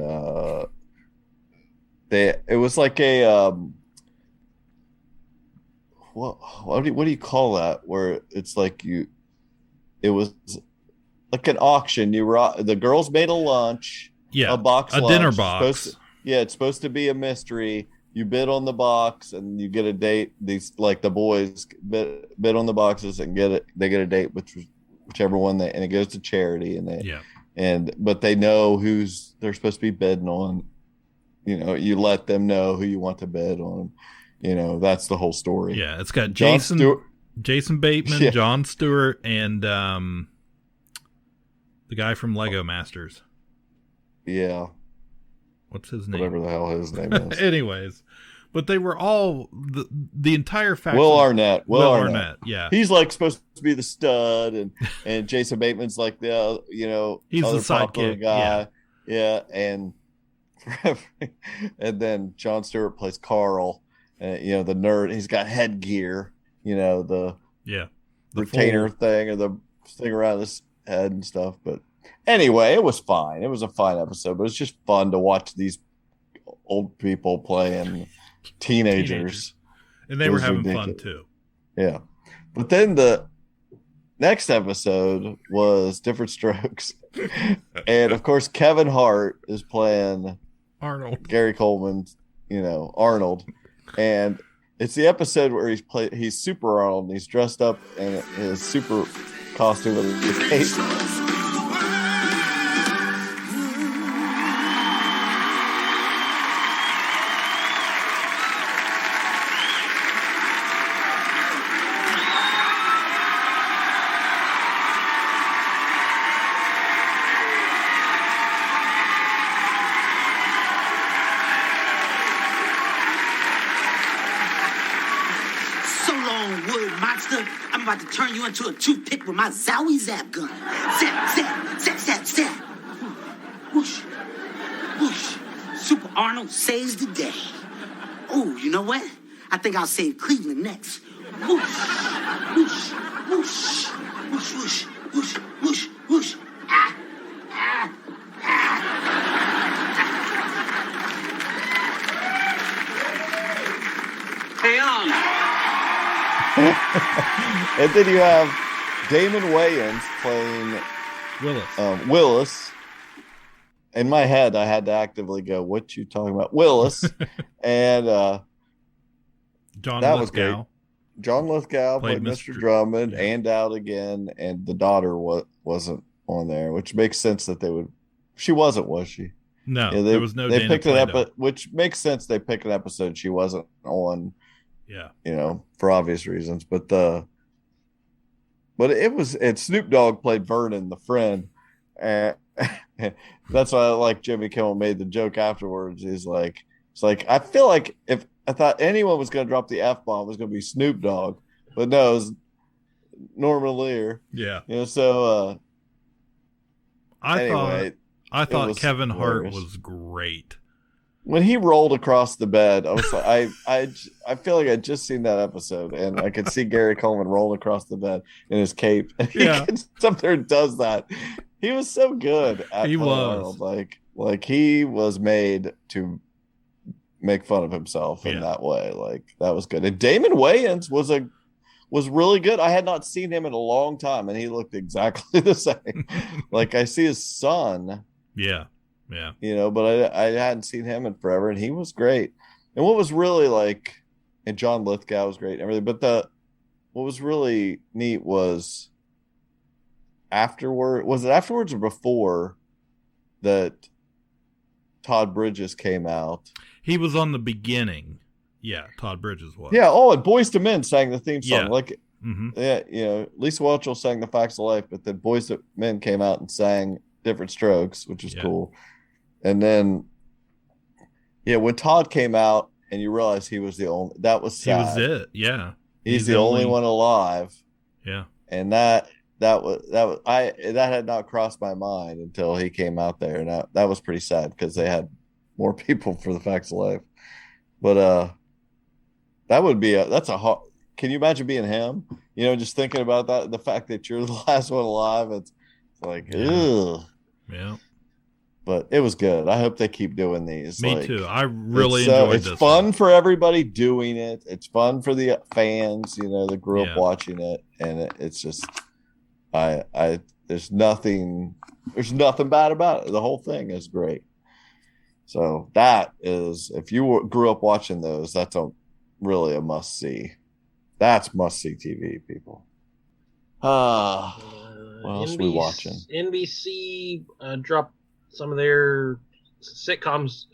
It was like a what do you call that? Where it's like it was like an auction. The girls made a lunch, a box, lunch. Dinner box. It's supposed to be a mystery. You bid on the box and you get a date. These like the boys bid on the boxes and they get a date, whichever one and it goes to charity but they know who's they're supposed to be bidding on. You let them know who you want to bid on. That's the whole story. Yeah, it's got Jason Bateman, Jon Stewart, and the guy from Lego Masters. Yeah. What's his name? Whatever the hell his name is. Anyways, but they were all the entire faction. Will Arnett. Will Arnett. Yeah, he's like supposed to be the stud, and Jason Bateman's like the he's other the sidekick guy. Yeah, and then Jon Stewart plays Carl, the nerd. He's got headgear, the retainer thing or the thing around his head and stuff, but. Anyway, it was fine. It was a fine episode, but it's just fun to watch these old people playing teenagers. And they were having fun too. Yeah. But then the next episode was Diff'rent Strokes. And of course, Kevin Hart is playing Arnold. Gary Coleman, Arnold. And it's the episode where he's Super Arnold and he's dressed up in his super costume with the cape. I'm about to turn you into a toothpick with my Zowie Zap gun. Zap, zap, zap, zap, zap. Whoosh, whoosh. Super Arnold saves the day. Oh, you know what? I think I'll save Cleveland next. Whoosh, whoosh, whoosh, whoosh, whoosh, whoosh, whoosh, whoosh. Ah, ah, ah. Hey, And then you have Damon Wayans playing Willis. In my head, I had to actively go, "What you talking about, Willis?" And John that Lithgow. Was great. John Lithgow played Mr. Drummond and out again, and the daughter wasn't on there, which makes sense that they would. She wasn't, was she? No, there was no. They Dana picked Plato. which makes sense. They picked an episode she wasn't on. Yeah, for obvious reasons, but Snoop Dogg played Vernon, the friend, and that's why like Jimmy Kimmel made the joke afterwards. It's like I feel like if I thought anyone was going to drop the F-bomb, it was going to be Snoop Dogg, but no, it was Norman Lear. Yeah, so I thought Kevin Hart hilarious. Was great. When he rolled across the bed, I was like, I feel like I'd just seen that episode, and I could see Gary Coleman roll across the bed in his cape. And he gets up there and does that. He was so good at He was Arnold. Like he was made to make fun of himself in that way. Like that was good. And Damon Wayans was really good. I had not seen him in a long time, and he looked exactly the same. Like I see his son. Yeah. But I hadn't seen him in forever, and he was great. And what was really and John Lithgow was great and everything, but what was really neat was afterwards or before that Todd Bridges came out? He was on the beginning. Yeah, Todd Bridges was. Yeah, and Boyz II Men sang the theme song. Lisa Whelchel sang The Facts of Life, but then Boyz II Men came out and sang Diff'rent Strokes, which was cool. And then, when Todd came out and you realize he was the only, that was sad. He was it. Yeah. He's the only one alive. Yeah. And that had not crossed my mind until he came out there. And that was pretty sad because they had more people for The Facts of Life. But, that's a hard, can you imagine being him? You know, just thinking about that, the fact that you're the last one alive, it's like, ugh. Yeah. But it was good. I hope they keep doing these. Me too. I really enjoyed this. It's fun for everybody doing it. It's fun for the fans, you know, that grew up watching it, and it's just, there's nothing bad about it. The whole thing is great. So that is, if you grew up watching those, that's really a must see. That's must see TV, people. What else are we watching? NBC dropped some of their sitcoms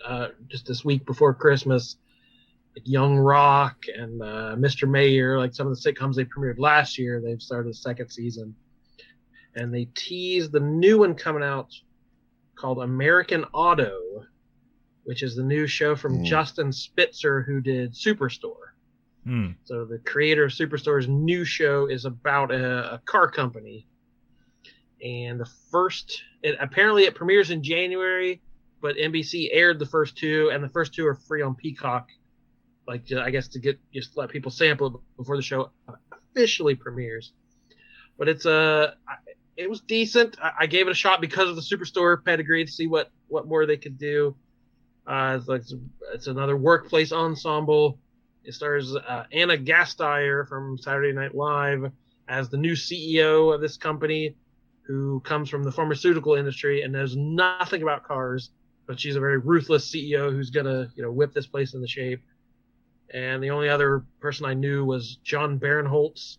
just this week before Christmas, like Young Rock and Mr. Mayor, like some of the sitcoms they premiered last year. They've started the second season, and they teased the new one coming out called American Auto, which is the new show from Justin Spitzer, who did Superstore. So the creator of Superstore's new show is about a car company. And apparently it premieres in January, but NBC aired the first two, and the first two are free on Peacock. Like, I guess to just let people sample it before the show officially premieres. But it was decent. I gave it a shot because of the Superstore pedigree to see what more they could do. It's another workplace ensemble. It stars Anna Gasteyer from Saturday Night Live as the new CEO of this company, who comes from the pharmaceutical industry and knows nothing about cars, but she's a very ruthless CEO who's gonna, whip this place into shape. And the only other person I knew was John Barinholtz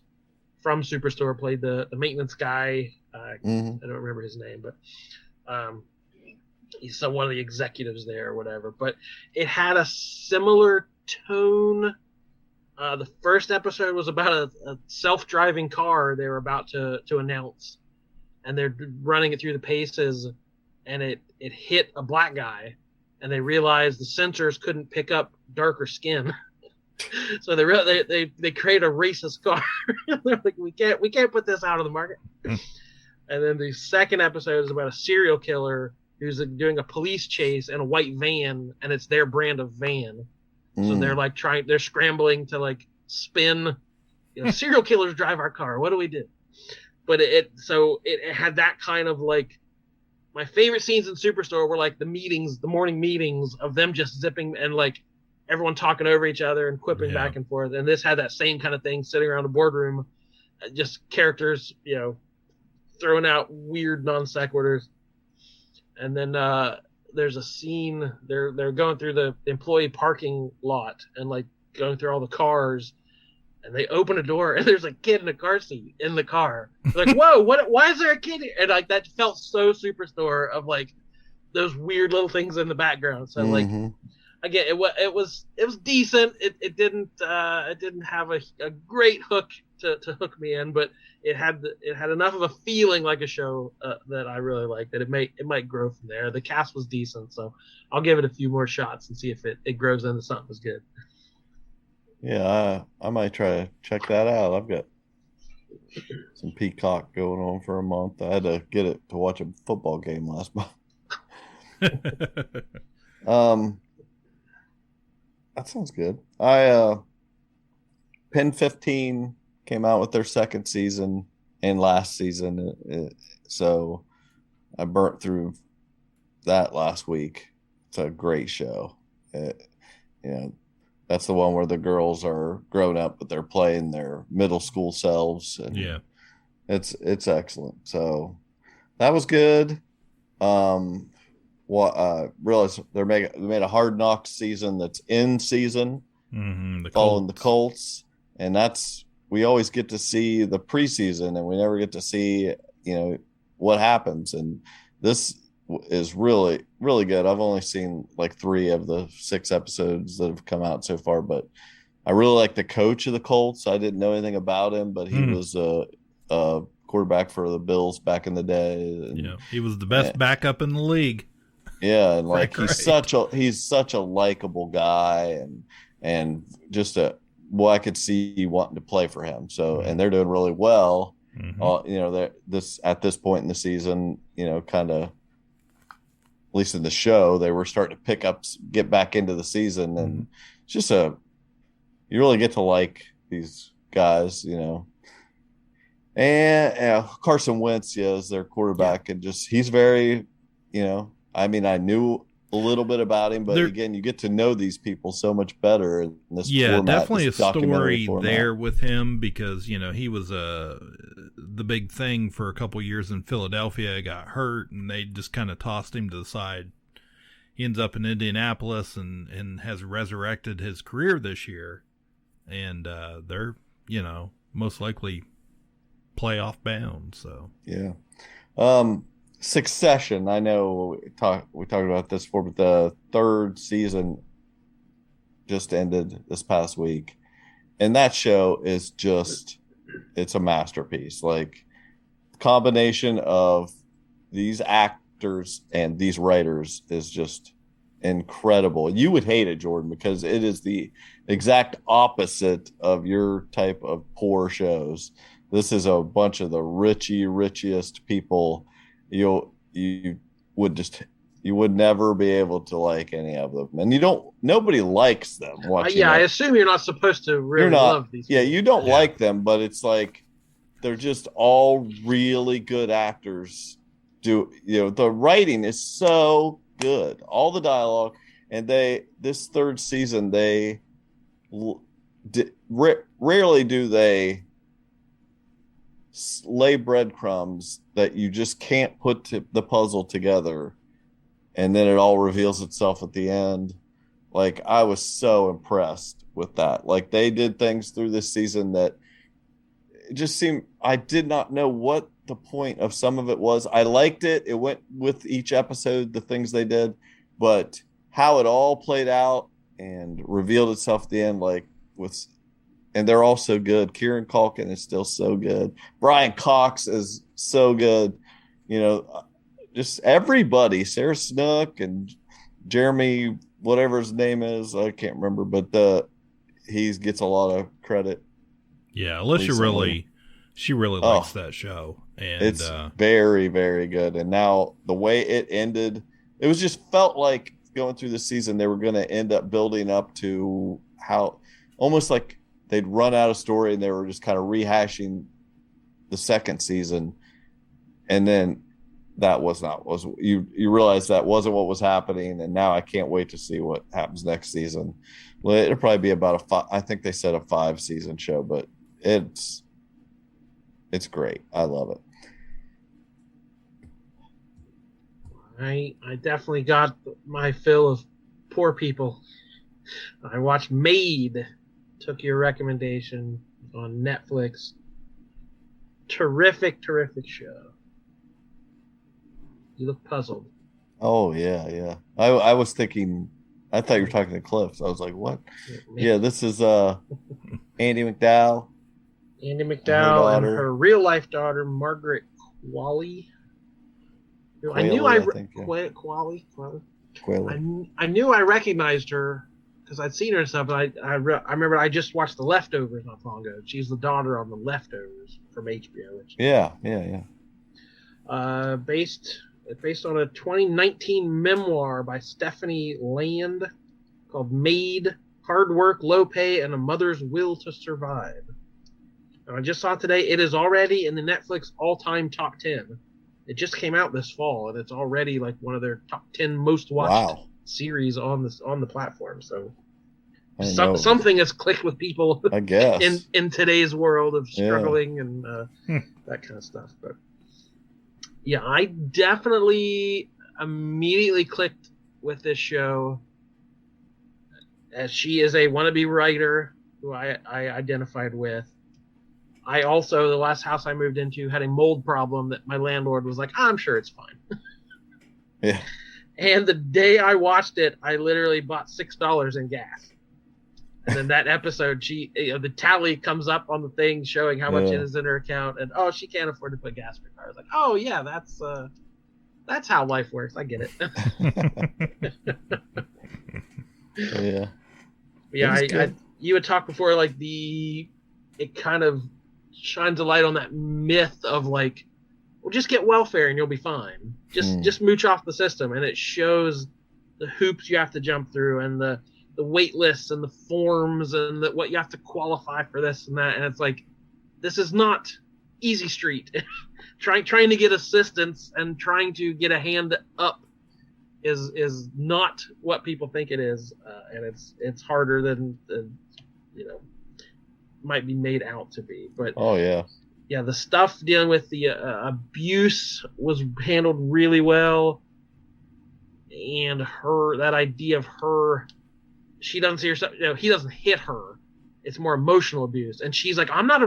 from Superstore, played the maintenance guy. I don't remember his name, but he's one of the executives there or whatever. But it had a similar tone. The first episode was about a self-driving car they were about to announce, and they're running it through the paces, and it hit a black guy, and they realized the sensors couldn't pick up darker skin. So they create a racist car. They're like, we can't put this out on the market. And then the second episode is about a serial killer who's doing a police chase in a white van, and it's their brand of van. So they're scrambling to spin, serial killers drive our car. What do we do? But it had that kind of my favorite scenes in Superstore were the morning meetings of them just zipping and everyone talking over each other and quipping back and forth. And this had that same kind of thing, sitting around a boardroom, just characters, throwing out weird non sequiturs. And then there's a scene they're going through the employee parking lot and going through all the cars, and they open a door and there's a kid in a car seat in the car. They're like, whoa, why is there a kid here? And that felt so Superstore of those weird little things in the background. So again, it was decent. It didn't have a great hook to hook me in, but it had enough of a feeling like a show that I really liked, that it might grow from there. The cast was decent, so I'll give it a few more shots and see if it grows into something that's good. Yeah, I might try to check that out. I've got some Peacock going on for a month. I had to get it to watch a football game last month. That sounds good. Pen 15 came out with their second season and last season, so I burnt through that last week. It's a great show. That's the one where the girls are grown up, but they're playing their middle school selves. And it's excellent. So that was good. Realized they made a Hard Knocks season that's in season, following the Colts, and we always get to see the preseason, and we never get to see what happens. And this is really, really good. I've only seen 3 of the 6 episodes that have come out so far, but I really like the coach of the Colts. I didn't know anything about him, but he was a quarterback for the Bills back in the day. And, he was the best backup in the league. Yeah, and he's such a likable guy, and just I could see wanting to play for him. So, and they're doing really well. At this point in the season, kind of, at least in the show, they were starting to get back into the season, and it's just you really get to like these guys, and Carson Wentz, is their quarterback, and just he's very, I knew a little bit about him, but again, you get to know these people so much better in this format, definitely this a story format. there with him, because he was the big thing for a couple years in Philadelphia, got hurt, and they just kind of tossed him to the side. He ends up in Indianapolis and has resurrected his career this year, and they're most likely playoff bound. So Succession, I know we talked about this before, but the third season just ended this past week, and that show is it's a masterpiece. Like, combination of these actors and these writers is just incredible. You would hate it, Jordan, because it is the exact opposite of your type of poor shows. This is a bunch of the richest people. You would never be able to like any of them, and nobody likes them. I assume you're not supposed to really love these people. You don't like them, but it's like they're just all really good actors. The writing is so good, all the dialogue, and this third season rarely do they lay breadcrumbs that you just can't put the puzzle together, and then it all reveals itself at the end. Like, I was so impressed with that. Like, they did things through this season that it just seemed, I did not know what the point of some of it was. I liked it. It went with each episode, the things they did, but how it all played out and revealed itself at the end, and they're all so good. Kieran Culkin is still so good. Brian Cox is so good. Just everybody. Sarah Snook and Jeremy, whatever his name is, I can't remember, but he gets a lot of credit. Yeah, Alicia she really likes that show, and it's very, very good. And now the way it ended, it was just felt like going through the season they were going to end up building up to how almost like they'd run out of story and they were just kind of rehashing the second season. And then you realize that wasn't what was happening. And now I can't wait to see what happens next season. Well, it'll probably be about I think they said a 5-season show, but it's great. I love it. I definitely got my fill of poor people. I watched Maid. Took your recommendation on Netflix. Terrific show. You look puzzled. Oh, yeah. I was thinking, I thought you were talking to Cliff. I was like, what? Yeah, this is Andy McDowell. Andy McDowell and her real life daughter, Margaret Qualley. I knew I recognized her because I'd seen her and stuff. But I remember I just watched The Leftovers not long ago. She's the daughter on The Leftovers from HBO. Yeah. Based on a 2019 memoir by Stephanie Land called Maid: Hard Work, Low Pay, and a Mother's Will to Survive. And I just saw it today. It is already in the Netflix all-time top 10. It just came out this fall, and it's already like one of their top 10 most watched series on the platform. So something has clicked with people, I guess, in today's world of struggling and that kind of stuff. But yeah, I definitely immediately clicked with this show, as she is a wannabe writer who I identified with. I also, the last house I moved into had a mold problem that my landlord was like, I'm sure it's fine. Yeah. And the day I watched it, I literally bought $6 in gas. And then that episode, the tally comes up on the thing showing how much it is in her account, and she can't afford to put gas in her car. I was like, oh yeah, that's how life works. I get it. Yeah. You had talked before, like it kind of shines a light on that myth of like, well, just get welfare and you'll be fine. Just mooch off the system, and it shows the hoops you have to jump through and the wait lists and the forms and what you have to qualify for this and that, and it's like, this is not easy street. trying to get assistance and trying to get a hand up is not what people think it is, and it's harder than might be made out to be. But the stuff dealing with the abuse was handled really well, and that idea of her, she doesn't see herself, he doesn't hit her, it's more emotional abuse, and she's like, I'm not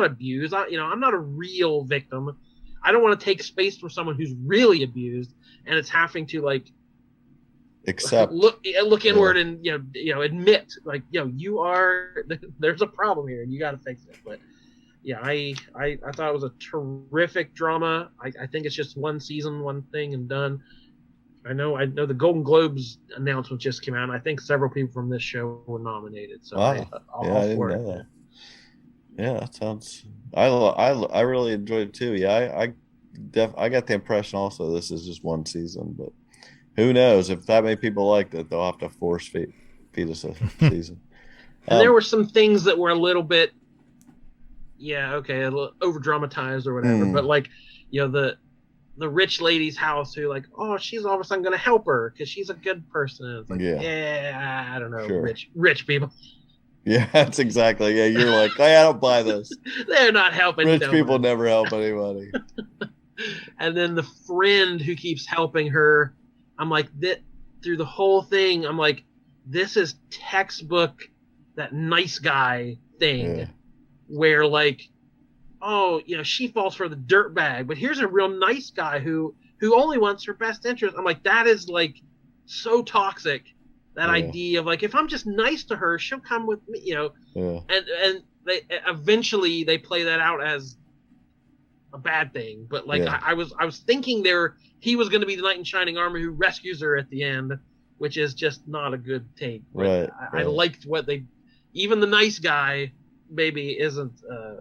abused, I'm not a real victim. I don't want to take space from someone who's really abused, and it's having to like accept, look inward, and admit like, you are, there's a problem here and you got to fix it. But I thought it was a terrific drama. I think it's just one season, one thing and done. I know the Golden Globes announcement just came out, and I think several people from this show were nominated. So wow. I didn't know that. Yeah, that sounds. I really enjoyed it too. Yeah, I got the impression also this is just one season, but who knows, if that many people liked it, they'll have to force feed us a season. And there were some things that were a little bit, a little over dramatized or whatever. But like, the rich lady's house who like, she's all of a sudden going to help her because she's a good person. And it's like, I don't know, sure. Rich people. Yeah, that's exactly. Yeah, you're like, hey, I don't buy this. They're not helping. Rich people never help anybody. And then the friend who keeps helping her, I'm like, through the whole thing, I'm like, this is textbook that nice guy thing, where like, she falls for the dirt bag, but here's a real nice guy who only wants her best interest. I'm like, that is like so toxic. That idea of like, if I'm just nice to her, she'll come with me, and they eventually they play that out as a bad thing. But like, I was thinking he was going to be the knight in shining armor who rescues her at the end, which is just not a good take. But I liked what even the nice guy maybe isn't an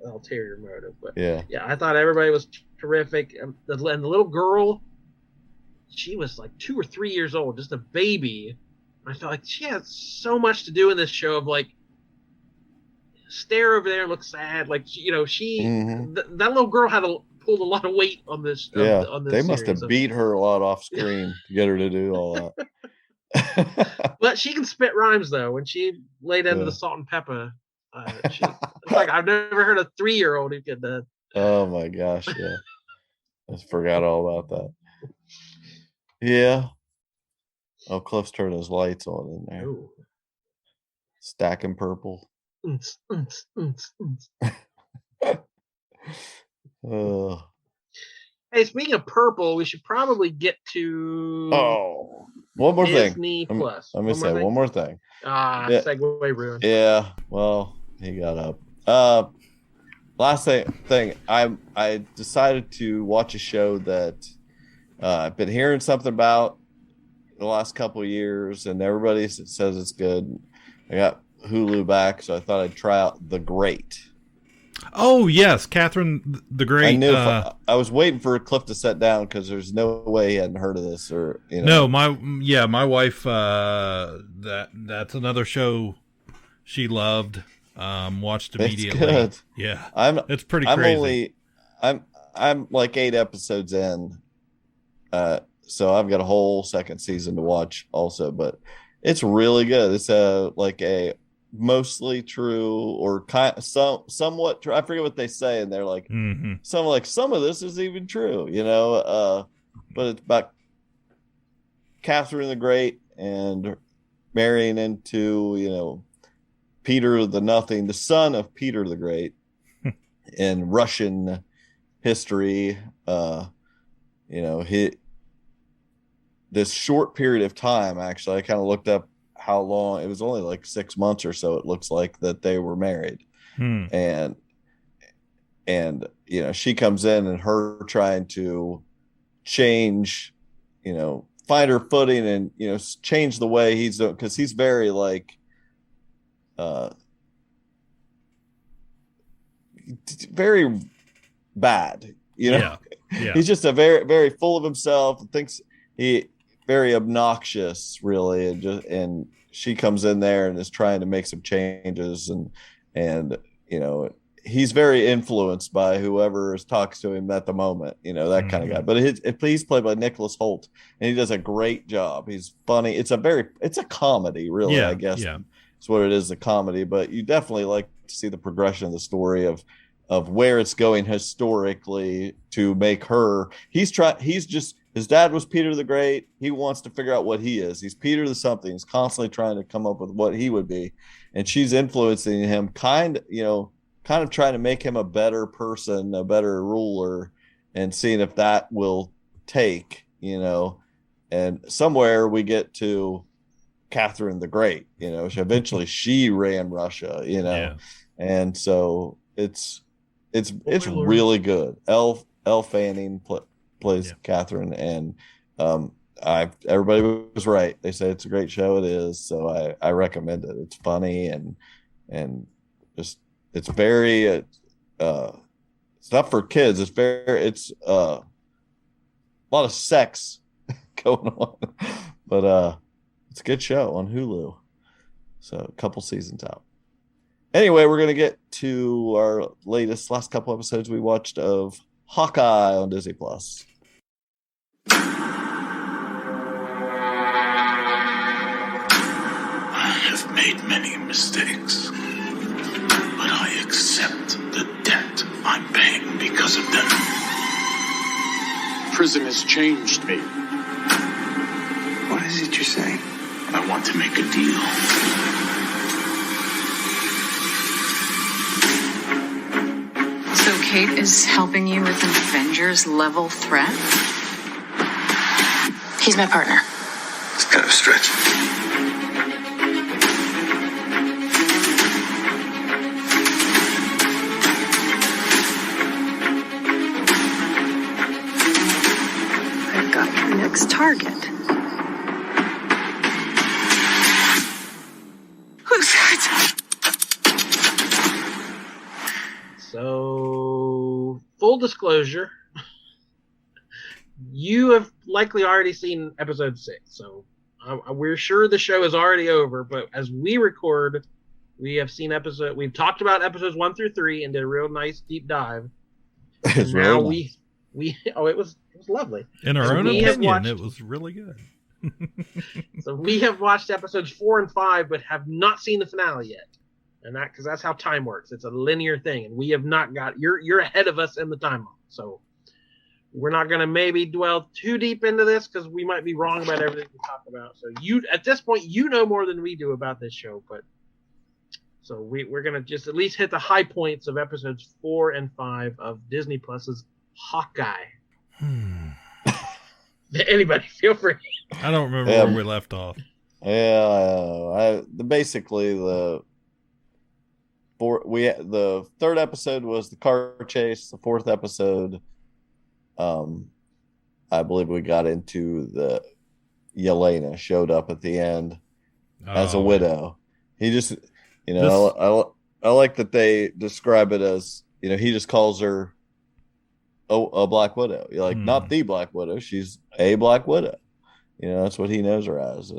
ulterior motive. But I thought everybody was terrific. And the little girl, she was like 2 or 3 years old, just a baby. I felt like she had so much to do in this show of like, stare over there and look sad. Like, that little girl pulled a lot of weight on this. On this they must have beat her a lot off screen to get her to do all that. But she can spit rhymes though. When she laid into the salt and pepper, it's like, I've never heard a 3-year-old who could. Oh my gosh! Yeah, I forgot all about that. Yeah. Oh, Cliff's turning his lights on in there. Ooh. Stacking purple. Hey, speaking of purple, we should probably get to one more Disney thing. Plus. Let me say one more thing. Segue ruined. Yeah, well, he got up. Last thing, I decided to watch a show that I've been hearing something about the last couple of years, and everybody says it's good. I got Hulu back, so I thought I'd try out The Great. Oh yes, Catherine the Great. I knew I was waiting for Cliff to sit down because there's no way he hadn't heard of this, or No, my wife. That's another show she loved. Watched immediately. It's good. Yeah, it's pretty crazy. I'm like 8 episodes in. So I've got a whole second season to watch also, but it's really good. It's like a mostly true or somewhat true. I forget what they say, and they're like, some of this is even true, but it's about Catherine the Great and marrying into, Peter the Nothing, the son of Peter the Great in Russian history. This short period of time, actually, I kind of looked up how long. It was only like 6 months or so, it looks like, that they were married. And she comes in, and her trying to change, find her footing and, change the way he's doing, because he's very like, very bad, Yeah. He's just a very, very full of himself, thinks very obnoxious, really, and she comes in there and is trying to make some changes, and he's very influenced by whoever talks to him at the moment, that kind of guy. But he's played by Nicholas Hoult, and he does a great job. He's funny. It's a comedy, really. I guess it's what it is, a comedy. But you definitely like to see the progression of the story of where it's going historically to make her. His dad was Peter the Great. He wants to figure out what he is. He's Peter the something. He's constantly trying to come up with what he would be, and she's influencing him, kind of trying to make him a better person, a better ruler, and seeing if that will take, and somewhere we get to Catherine the Great, she ran Russia, and so it's really good. Elle Fanning plays Catherine, and everybody was right. They say it's a great show. It is. So I recommend it. It's funny and just, it's very, it's not for kids. It's a lot of sex going on, but it's a good show on Hulu. So a couple seasons out. Anyway, we're going to get to our last couple episodes we watched of Hawkeye on Disney Plus. I have made many mistakes, but I accept the debt I'm paying because of them. Prison has changed me. What is it you're saying? I want to make a deal. So Kate is helping you with an Avengers-level threat? He's my partner. It's kind of a stretch. I've got your next target. Who's that? So, full disclosure, you have likely already seen episode 6, so we're sure the show is already over, but as we record, we've talked about episodes 1 through 3 and did a real nice deep dive. It's now really nice. it was lovely. In our own opinion, it was really good. So we have watched episodes 4 and 5, but have not seen the finale yet. And because that's how time works. It's a linear thing, and we have not got. You're ahead of us in the timeline, so we're not going to maybe dwell too deep into this because we might be wrong about everything we talk about. So at this point, you know more than we do about this show, but so we're going to just at least hit the high points of episodes 4 and 5 of Disney Plus's Hawkeye. Anybody, feel free. I don't remember where we left off. Yeah, basically the third episode was the car chase. The fourth episode, I believe we got into the Yelena showed up at the end as a widow. He just, I like that they describe it as, he just calls her a Black Widow. You're like, not the Black Widow. She's a Black Widow. That's what he knows her as.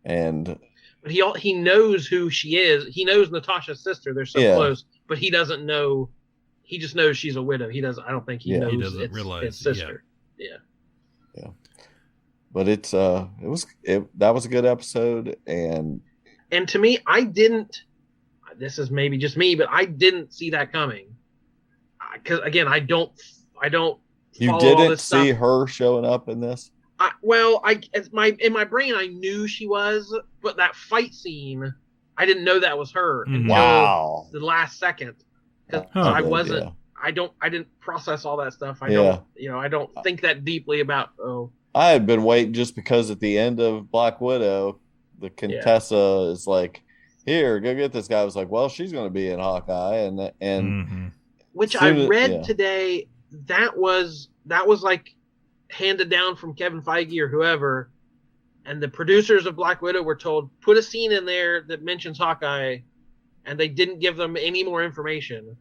And but he knows who she is. He knows Natasha's sister. They're so close, but he doesn't know. He just knows she's a widow. He doesn't. I don't think he knows. He doesn't realize it's sister. Yeah. But that was a good episode, and to me, I didn't. This is maybe just me, but I didn't see that coming. Because again, I don't. You didn't see her showing up in this. In my brain, I knew she was, but that fight scene, I didn't know that was her until the last second. Because I wasn't. Yeah. I didn't process all that stuff. I don't think that deeply about. I had been waiting just because at the end of Black Widow, the Contessa is like, "Here, go get this guy." I was like, "Well, she's going to be in Hawkeye," and which I read today. That was like handed down from Kevin Feige or whoever, and the producers of Black Widow were told, put a scene in there that mentions Hawkeye, and they didn't give them any more information.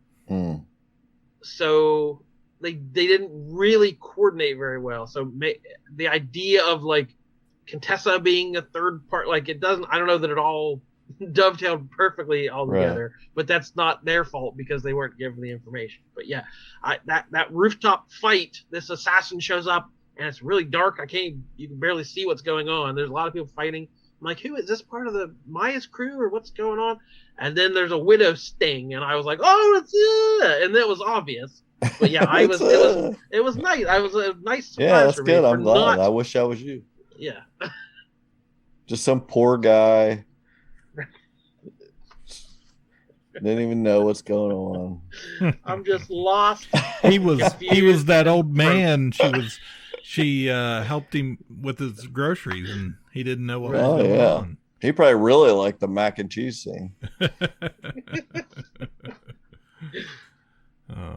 So they didn't really coordinate very well. So the idea of like Contessa being a third part, like it doesn't. I don't know that it all dovetailed perfectly all together, but that's not their fault because they weren't given the information. But yeah, that rooftop fight, this assassin shows up and it's really dark. You can barely see what's going on. There's a lot of people fighting. I'm like, who is this part of the Maya's crew or what's going on? And then there's a widow sting, and I was like, oh, it's and it was obvious. But yeah, it was nice. I was a nice surprise. Yeah, that's for good. me I'm glad. I wish I was you. Yeah. Just some poor guy. Didn't even know what's going on. I'm just lost. He was that old man. She helped him with his groceries, and he didn't know what was going on. He probably really liked the mac and cheese scene.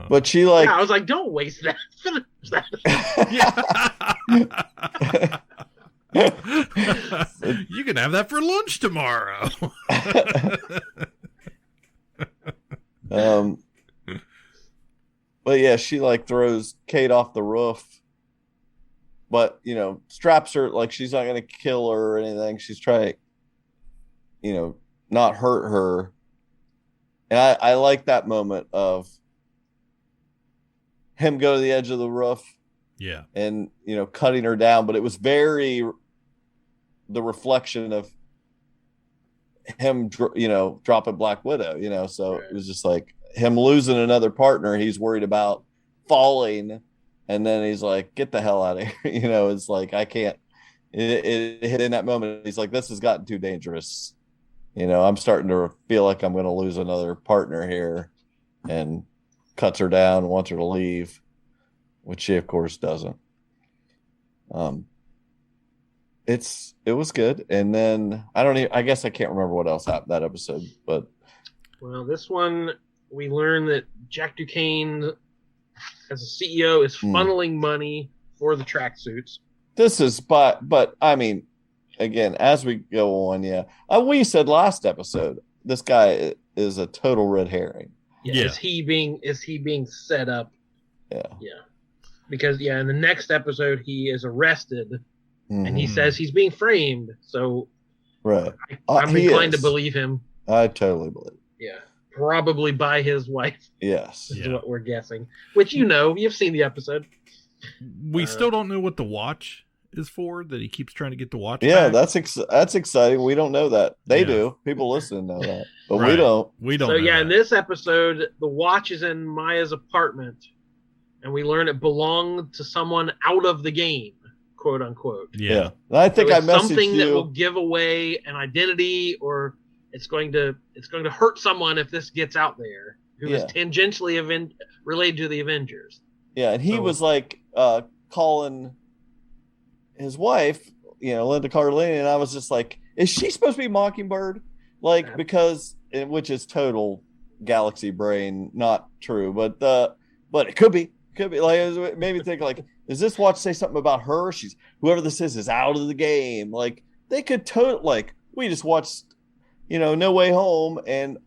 But she like, I was like, don't waste that. Finish that. You can have that for lunch tomorrow. But yeah, she like throws Kate off the roof, but straps her, like she's not gonna kill her or anything. She's trying, not hurt her. And I like that moment of him go to the edge of the roof, and cutting her down. But it was very the reflection of him, dropping Black Widow. So it was just like him losing another partner. He's worried about falling, and then he's like, "Get the hell out of here!" It's like I can't. It hit in that moment. He's like, "This has gotten too dangerous." I'm starting to feel like I'm going to lose another partner here, and cuts her down, wants her to leave, which she of course doesn't. It was good. And then I guess I can't remember what else happened that episode, but this one we learned that Jack Duquesne as a CEO is funneling money for the tracksuits. This is but I mean, again, as we go on, we said last episode this guy is a total red herring. Yeah. Is he being set up? Yeah. Because in the next episode he is arrested, and he says he's being framed. So I'm inclined to believe him. I totally believe. Yeah, probably by his wife. Yes, is what we're guessing. Which you've seen the episode. We still don't know what the watch is for that he keeps trying to get the watch. Yeah, back. that's exciting. We don't know that. They do. People listening know that, but we don't. We don't. So know that. In this episode, the watch is in Maya's apartment, and we learn it belonged to someone out of the game, quote unquote. Yeah. And I think I messaged something you. That will give away an identity, or it's going to hurt someone if this gets out there who is tangentially related to the Avengers. Yeah, and he was like calling his wife, Linda Cardellini, and I was just like, is she supposed to be Mockingbird? Like, because, which is total galaxy brain, not true, but it could be. Like, it made me think, like, does this watch say something about her? Whoever this is out of the game. Like, they could we just watched, No Way Home and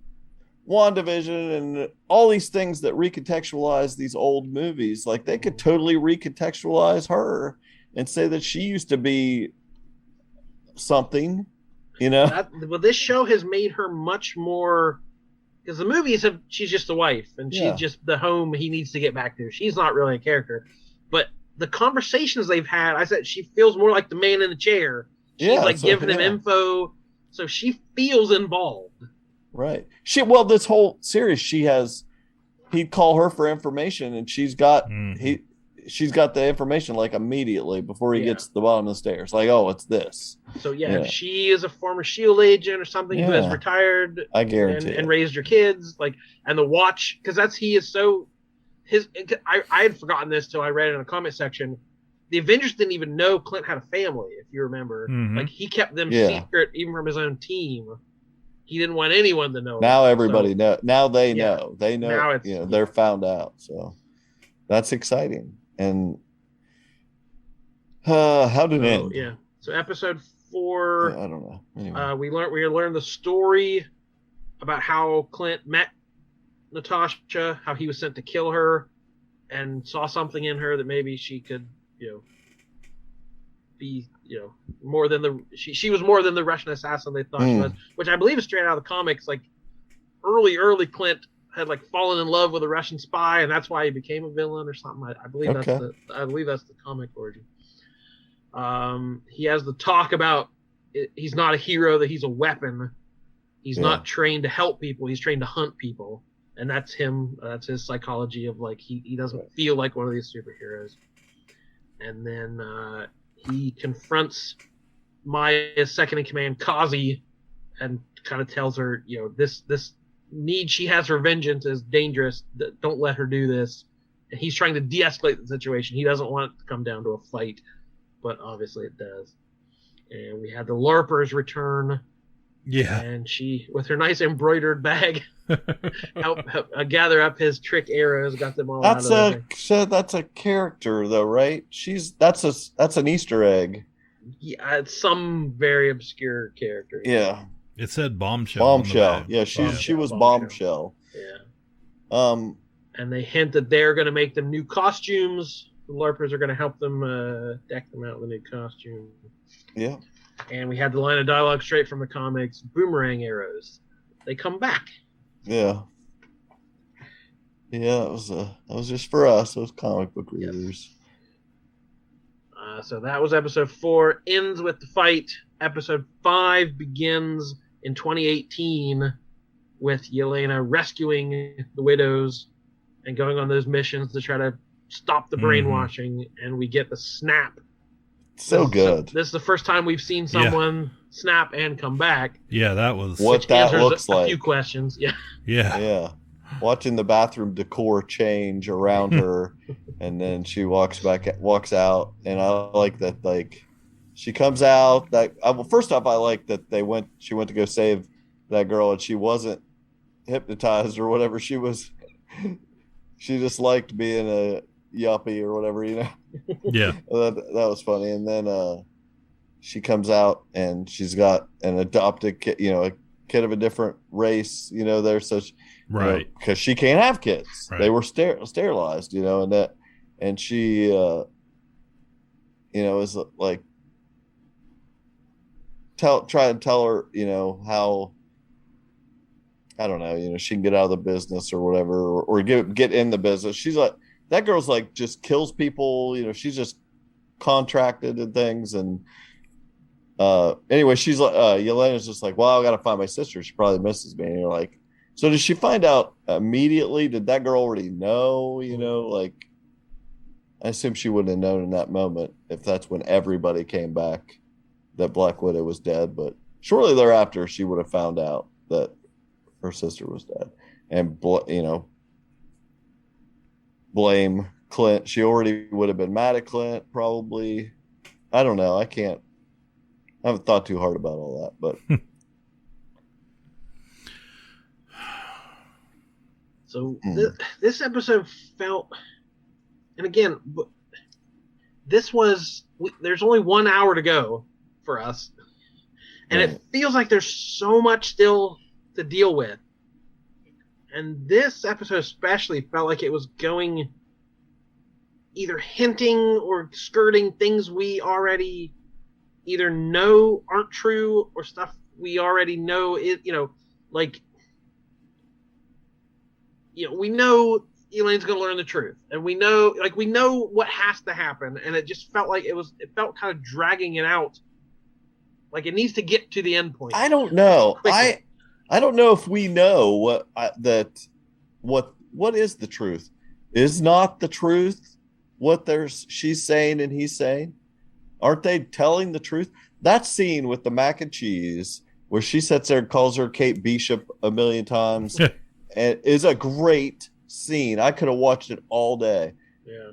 WandaVision and all these things that recontextualize these old movies. Like, they could totally recontextualize her and say that she used to be something, Well, this show has made her much more, because the movies she's just a wife, and she's just the home he needs to get back to. She's not really a character. But the conversations they've had, I said she feels more like the man in the chair. She's giving him info, so she feels involved. Right. This whole series, he'd call her for information, and she's got the information like immediately before he gets to the bottom of the stairs. Like, oh, it's this. So if she is a former SHIELD agent or something who has retired, I guarantee, and raised her kids, and the watch, because I had forgotten this till I read it in a comment section. The Avengers didn't even know Clint had a family, if you remember. Mm-hmm. Like, he kept them secret even from his own team. He didn't want anyone to know. Now everybody knows. Now they know. They know. Now they're found out. So that's exciting. And how did it end? Yeah. So episode 4. I don't know. Anyway. We learned the story about how Clint met Natasha, how he was sent to kill her, and saw something in her that maybe she could, be, more than she was more than the Russian assassin they thought she was, which I believe is straight out of the comics. Like early Clint had like fallen in love with a Russian spy, and that's why he became a villain or something. I believe that's the comic origin. He has the talk about he's not a hero, that he's a weapon. He's not trained to help people. He's trained to hunt people. And that's him. That's his psychology of like, he doesn't feel like one of these superheroes. And then he confronts Maya's second in command, Kazi, and kind of tells her, this need she has for vengeance is dangerous. Don't let her do this. And he's trying to de-escalate the situation. He doesn't want it to come down to a fight, but obviously it does. And we had the LARPers return. Yeah. And she, with her nice embroidered bag, help gather up his trick arrows, got them all that's out of there. That's a character, though, right? That's an Easter egg. Yeah, it's some very obscure character. Yeah. It said Bombshell. Bombshell. Yeah, she was Bombshell. Yeah. And they hint that they're going to make them new costumes. The LARPers are going to help them deck them out with a new costume. Yeah. And we had the line of dialogue straight from the comics: boomerang arrows. They come back. Yeah. Yeah, that was just for us, those comic book readers. So that was episode 4. Ends with the fight. Episode 5 begins in 2018 with Yelena rescuing the widows and going on those missions to try to stop the brainwashing. And we get the snap. So good. This is the first time we've seen someone snap and come back. Yeah, that was what that looks like. A few questions. Yeah. Yeah. Watching the bathroom decor change around her, and then she walks out, and I like that. Like, she comes out. First off, I like that she went to go save that girl, and she wasn't hypnotized or whatever. She just liked being a yuppie or whatever, Yeah. that was funny. And then she comes out, and she's got an adopted kid, a kid of a different race, there. So right, because she can't have kids. Right. They were sterilized, and she is like try and tell her, how, I don't know, she can get out of the business or whatever, or get in the business. She's like, that girl's like just kills people, she's just contracted and things. And anyway, she's like, Yelena's just like, well, I gotta find my sister. She probably misses me. And you're like, so did she find out immediately? Did that girl already know? Like, I assume she wouldn't have known in that moment, if that's when everybody came back, that Black Widow was dead. But shortly thereafter, she would have found out that her sister was dead, and blame Clint. She already would have been mad at Clint, probably. I don't know. I haven't thought too hard about all that, but. So this episode felt, and again, there's only 1 hour to go for us, and it feels like there's so much still to deal with. And this episode especially felt like it was going either hinting or skirting things we already either know aren't true, or stuff we already know we know Elaine's going to learn the truth, and we know what has to happen, and it just felt like it felt kind of dragging it out. Like it needs to get to the end point. I don't know. I don't know if we know what is the truth. Is not the truth what she's saying and he's saying? Aren't they telling the truth? That scene with the mac and cheese where she sits there and calls her Kate Bishop a million times and is a great scene. I could have watched it all day. Yeah.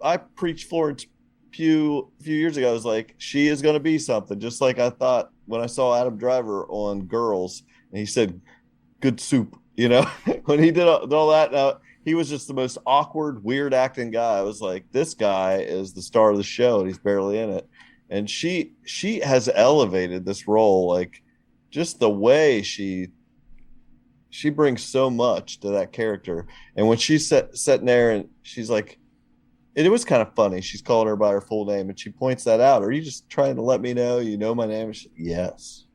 I preached Florence Pugh a few years ago. I was like, she is going to be something, just like I thought when I saw Adam Driver on Girls and he said good soup, when he did all that. He was just the most awkward, weird acting guy. I was like, this guy is the star of the show and he's barely in it. And she has elevated this role, like just the way she brings so much to that character. And when she's sitting there and she's like, it was kind of funny. She's calling her by her full name, and she points that out. Are you just trying to let me know you know my name? She's, yes.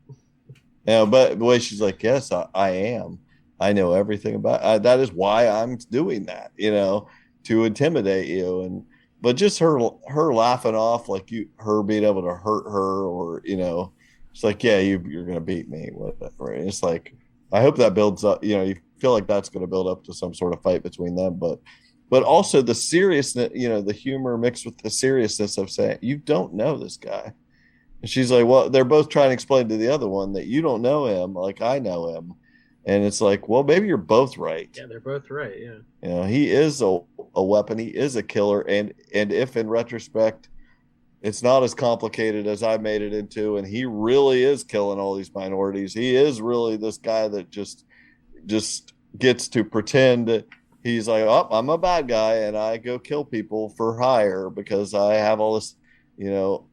But the way she's like, yes, I am. I know everything about that is why I'm doing that, to intimidate you. But just her laughing off like her being able to hurt her, or it's like, yeah, you're gonna beat me, whatever. And it's like, I hope that builds up. You feel like that's going to build up to some sort of fight between them, but also the seriousness, the humor mixed with the seriousness of saying you don't know this guy. And she's like, well, they're both trying to explain to the other one that you don't know him like I know him. And it's like, well, maybe you're both right. Yeah, they're both right. Yeah. He is a weapon. He is a killer. And if in retrospect, it's not as complicated as I made it into, and he really is killing all these minorities. He is really this guy that just gets to pretend he's like, oh, I'm a bad guy and I go kill people for hire because I have all this,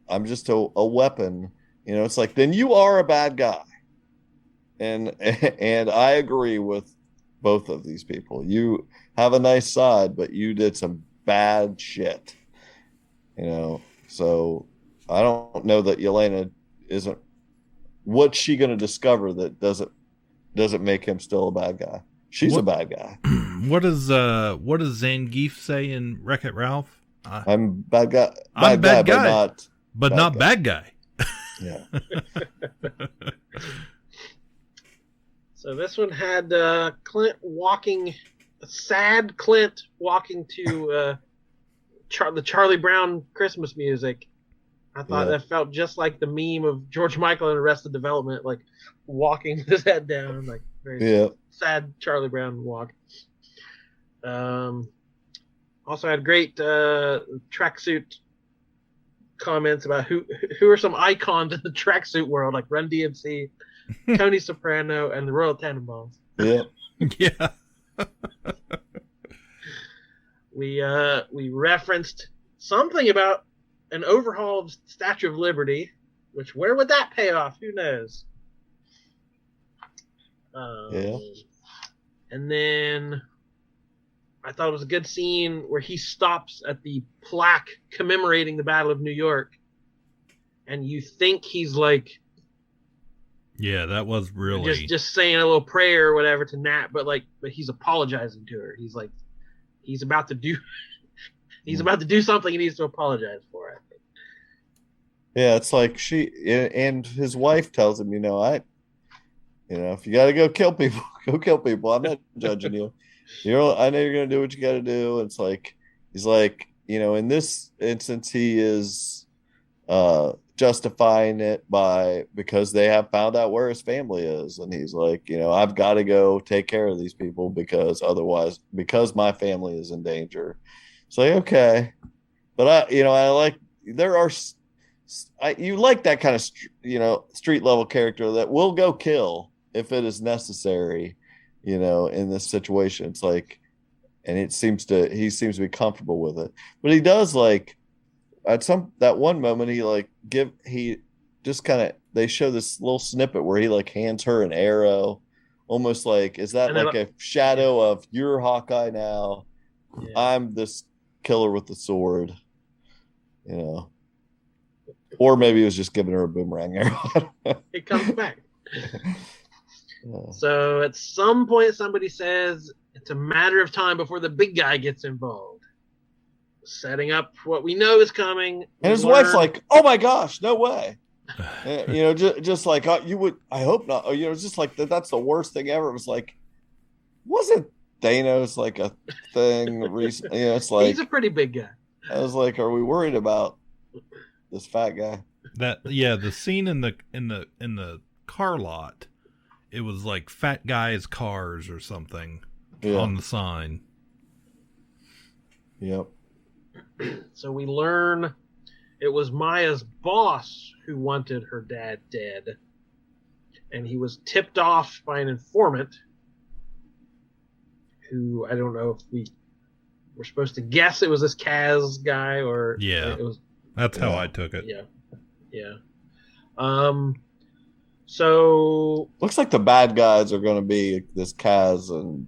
I'm just a weapon. It's like, then you are a bad guy. And I agree with both of these people. You have a nice side, but you did some bad shit. So I don't know that Yelena isn't. What's she going to discover that doesn't make him still a bad guy? She's a bad guy. What does Zangief say in Wreck-It Ralph? I'm bad guy. I'm bad guy, but bad not guy. bad guy. Yeah. So this one had sad Clint walking to the Charlie Brown Christmas music. I thought that felt just like the meme of George Michael in Arrested Development, like walking with his head down, like very sad Charlie Brown walk. Also had great tracksuit comments about who are some icons in the tracksuit world, like Run DMC, Tony Soprano, and the Royal Tenenbaums. Yeah. We referenced something about an overhaul of Statue of Liberty, which where would that pay off? Who knows? And then I thought it was a good scene where he stops at the plaque commemorating the Battle of New York, and you think he's like, yeah, that was really just saying a little prayer or whatever to Nat, but he's apologizing to her. He's like, he's about to do something he needs to apologize for, I think. Yeah, it's like she and his wife tells him, if you got to go kill people, go kill people. I'm not judging you. I know you're going to do what you got to do. It's like, he's like, in this instance, he is justifying it because they have found out where his family is. And he's like, I've got to go take care of these people because my family is in danger. It's like, okay. But I like, you like that kind of, street level character that will go kill if it is necessary, in this situation. It's like, and he seems to be comfortable with it, but he does like at that one moment, they show this little snippet where he hands her an arrow, almost like, is that like a shadow of you're Hawkeye now? Yeah. I'm this killer with the sword, or maybe he was just giving her a boomerang arrow. It comes back. So at some point, somebody says it's a matter of time before the big guy gets involved, setting up what we know is coming. And his wife's like, "Oh my gosh, no way!" just like you would. I hope not. It's just like that's the worst thing ever. It was like, wasn't Thanos like a thing recently? It's like he's a pretty big guy. I was like, are we worried about this fat guy? The scene in the car lot. It was like fat guys' cars or something on the sign. Yep. So we learn it was Maya's boss who wanted her dad dead. And he was tipped off by an informant who, I don't know if we were supposed to guess it was this Kaz guy or... Yeah, it was. That's how I took it. Yeah. So looks like the bad guys are going to be this Kaz and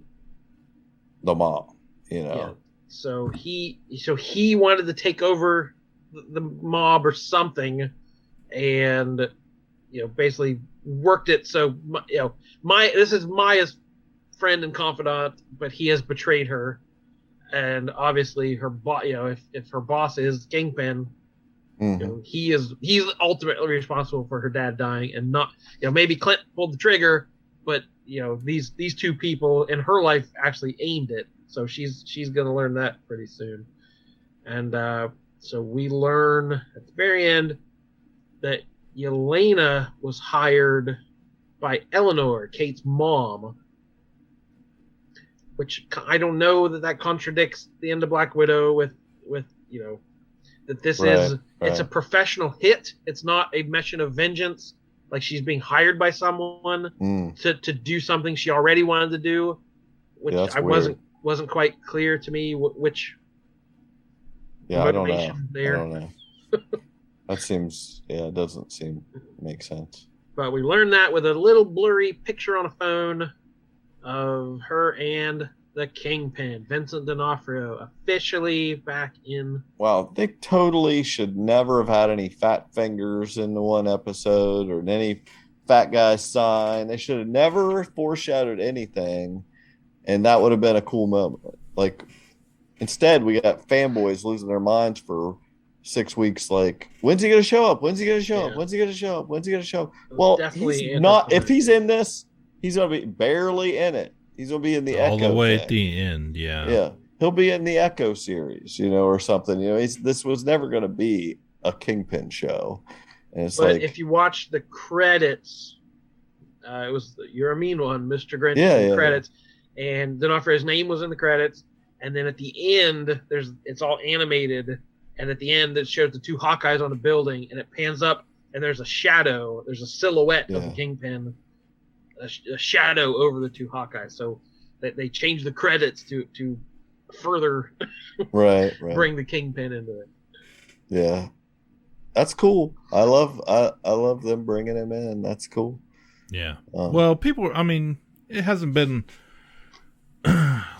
the mom. So he wanted to take over the mob or something, and basically worked it. So this is Maya's friend and confidant, but he has betrayed her, and obviously her if her boss is Kingpin, he's ultimately responsible for her dad dying, and not maybe Clint pulled the trigger, but these two people in her life actually aimed it. So she's gonna learn that pretty soon, and so we learn at the very end that Yelena was hired by Eleanor, Kate's mom, which I don't know that contradicts the end of Black Widow with that this it's a professional hit. It's not a mission of vengeance. Like she's being hired by someone to do something she already wanted to do, which wasn't quite clear to me which motivation there. I don't know. That seems it doesn't make sense. But we learned that with a little blurry picture on a phone of her and the Kingpin, Vincent D'Onofrio, officially back in. Wow, they totally should never have had any fat fingers in the one episode or any fat guy sign. They should have never foreshadowed anything, and that would have been a cool moment. Like, instead, we got fanboys losing their minds for 6 weeks. Like, when's he going to show up? When's he going to show up? When's he going to show up? When's he going to show up? Well, he's not. If he's in this, he's going to be barely in it. He's going to be in the all Echo the way thing. at the end. Yeah. Yeah. He'll be in the Echo series, or something. This was never going to be a Kingpin show. And it's but if you watch the credits, it was You're a Mean One, Mr. Grinch credits, and D'Onofrio's name was in the credits. And then at the end, it's all animated. And at the end, it shows the two Hawkeyes on the building, and it pans up, and there's a shadow. There's a silhouette of the Kingpin, a shadow over the two Hawkeyes. So they changed the credits to further bring the Kingpin into it. Yeah, that's cool. I love them bringing him in. That's cool. Yeah. Well, it hasn't been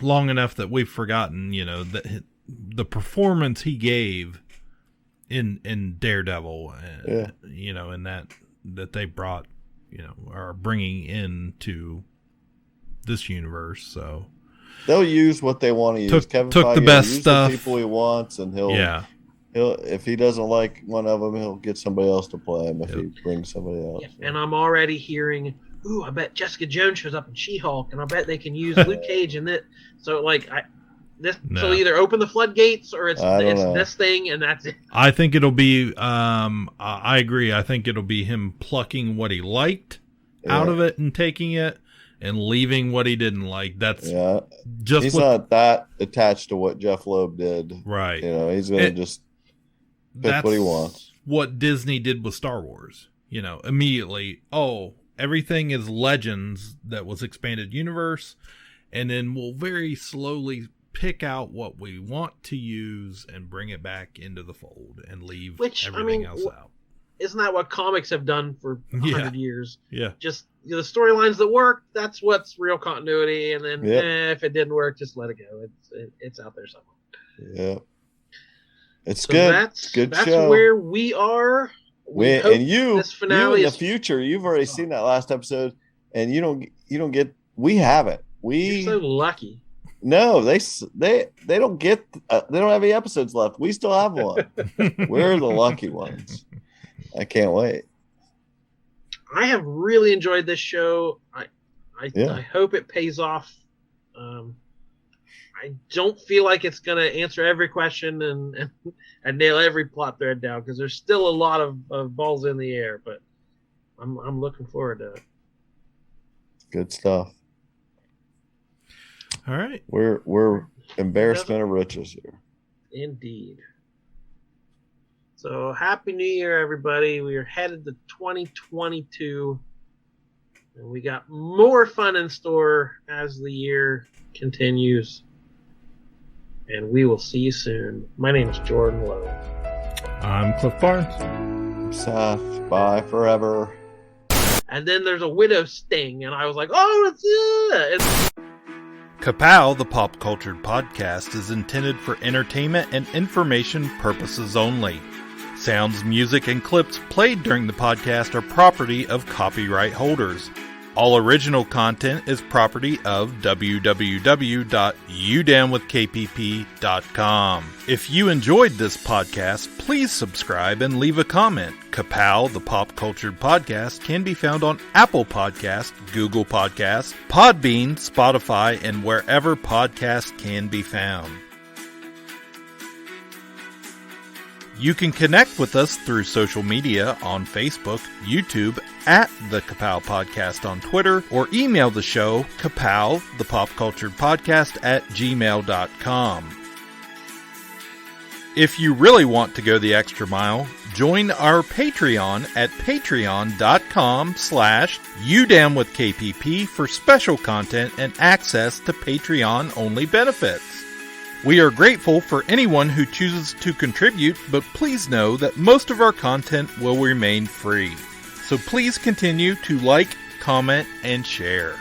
long enough that we've forgotten, that the performance he gave in Daredevil, and that they brought, are bringing into this universe. So they'll use what they want to use. Kevin took Feige the best use stuff, the people he wants, and he'll if he doesn't like one of them, he'll get somebody else to play him. If he brings somebody else, and I'm already hearing, ooh, I bet Jessica Jones shows up in She-Hulk, and I bet they can use Luke Cage in it. So so either open the floodgates or it's this thing, and that's it. I think it'll be. I agree. I think it'll be him plucking what he liked out of it and taking it, and leaving what he didn't like. That's he's not that attached to what Jeff Loeb did. Right. He's going to just pick what he wants. What Disney did with Star Wars. Immediately. Oh, everything is Legends that was expanded universe, and then we'll very slowly pick out what we want to use and bring it back into the fold and leave everything else out. Isn't that what comics have done for 100 years? Yeah. Just the storylines that work, that's what's real continuity. And then if it didn't work, just let it go. It's out there somewhere. Yeah. It's good. That's show. Where we are. And you in the future, you've already seen that last episode, and you don't get. We have it. You're so lucky. No, they don't get. They don't have any episodes left. We still have one. We're the lucky ones. I can't wait. I have really enjoyed this show. I hope it pays off. I don't feel like it's going to answer every question and nail every plot thread down, because there's still a lot of balls in the air. But I'm looking forward to it. Good stuff. All right. We're embarrassment of riches here. Indeed. So happy New Year, everybody. We are headed to 2022. And we got more fun in store as the year continues. And we will see you soon. My name is Jordan Lowe. I'm Cliff Barnes. I'm Seth. Bye forever. And then there's a widow sting. And I was like, oh, it's Ka-Pow, the pop cultured podcast, is intended for entertainment and information purposes only. Sounds, music, and clips played during the podcast are property of copyright holders. All original content is property of www.udownwithkpp.com. If you enjoyed this podcast, please subscribe and leave a comment. Ka-Pow, the pop cultured podcast, can be found on Apple Podcasts, Google Podcasts, Podbean, Spotify, and wherever podcasts can be found. You can connect with us through social media on Facebook, YouTube, at the Ka-Pow Podcast on Twitter, or email the show, Ka-Pow, the pop cultured podcast @gmail.com. If you really want to go the extra mile, join our Patreon at patreon.com/udownwithkpp for special content and access to Patreon-only benefits. We are grateful for anyone who chooses to contribute, but please know that most of our content will remain free. So please continue to like, comment, and share.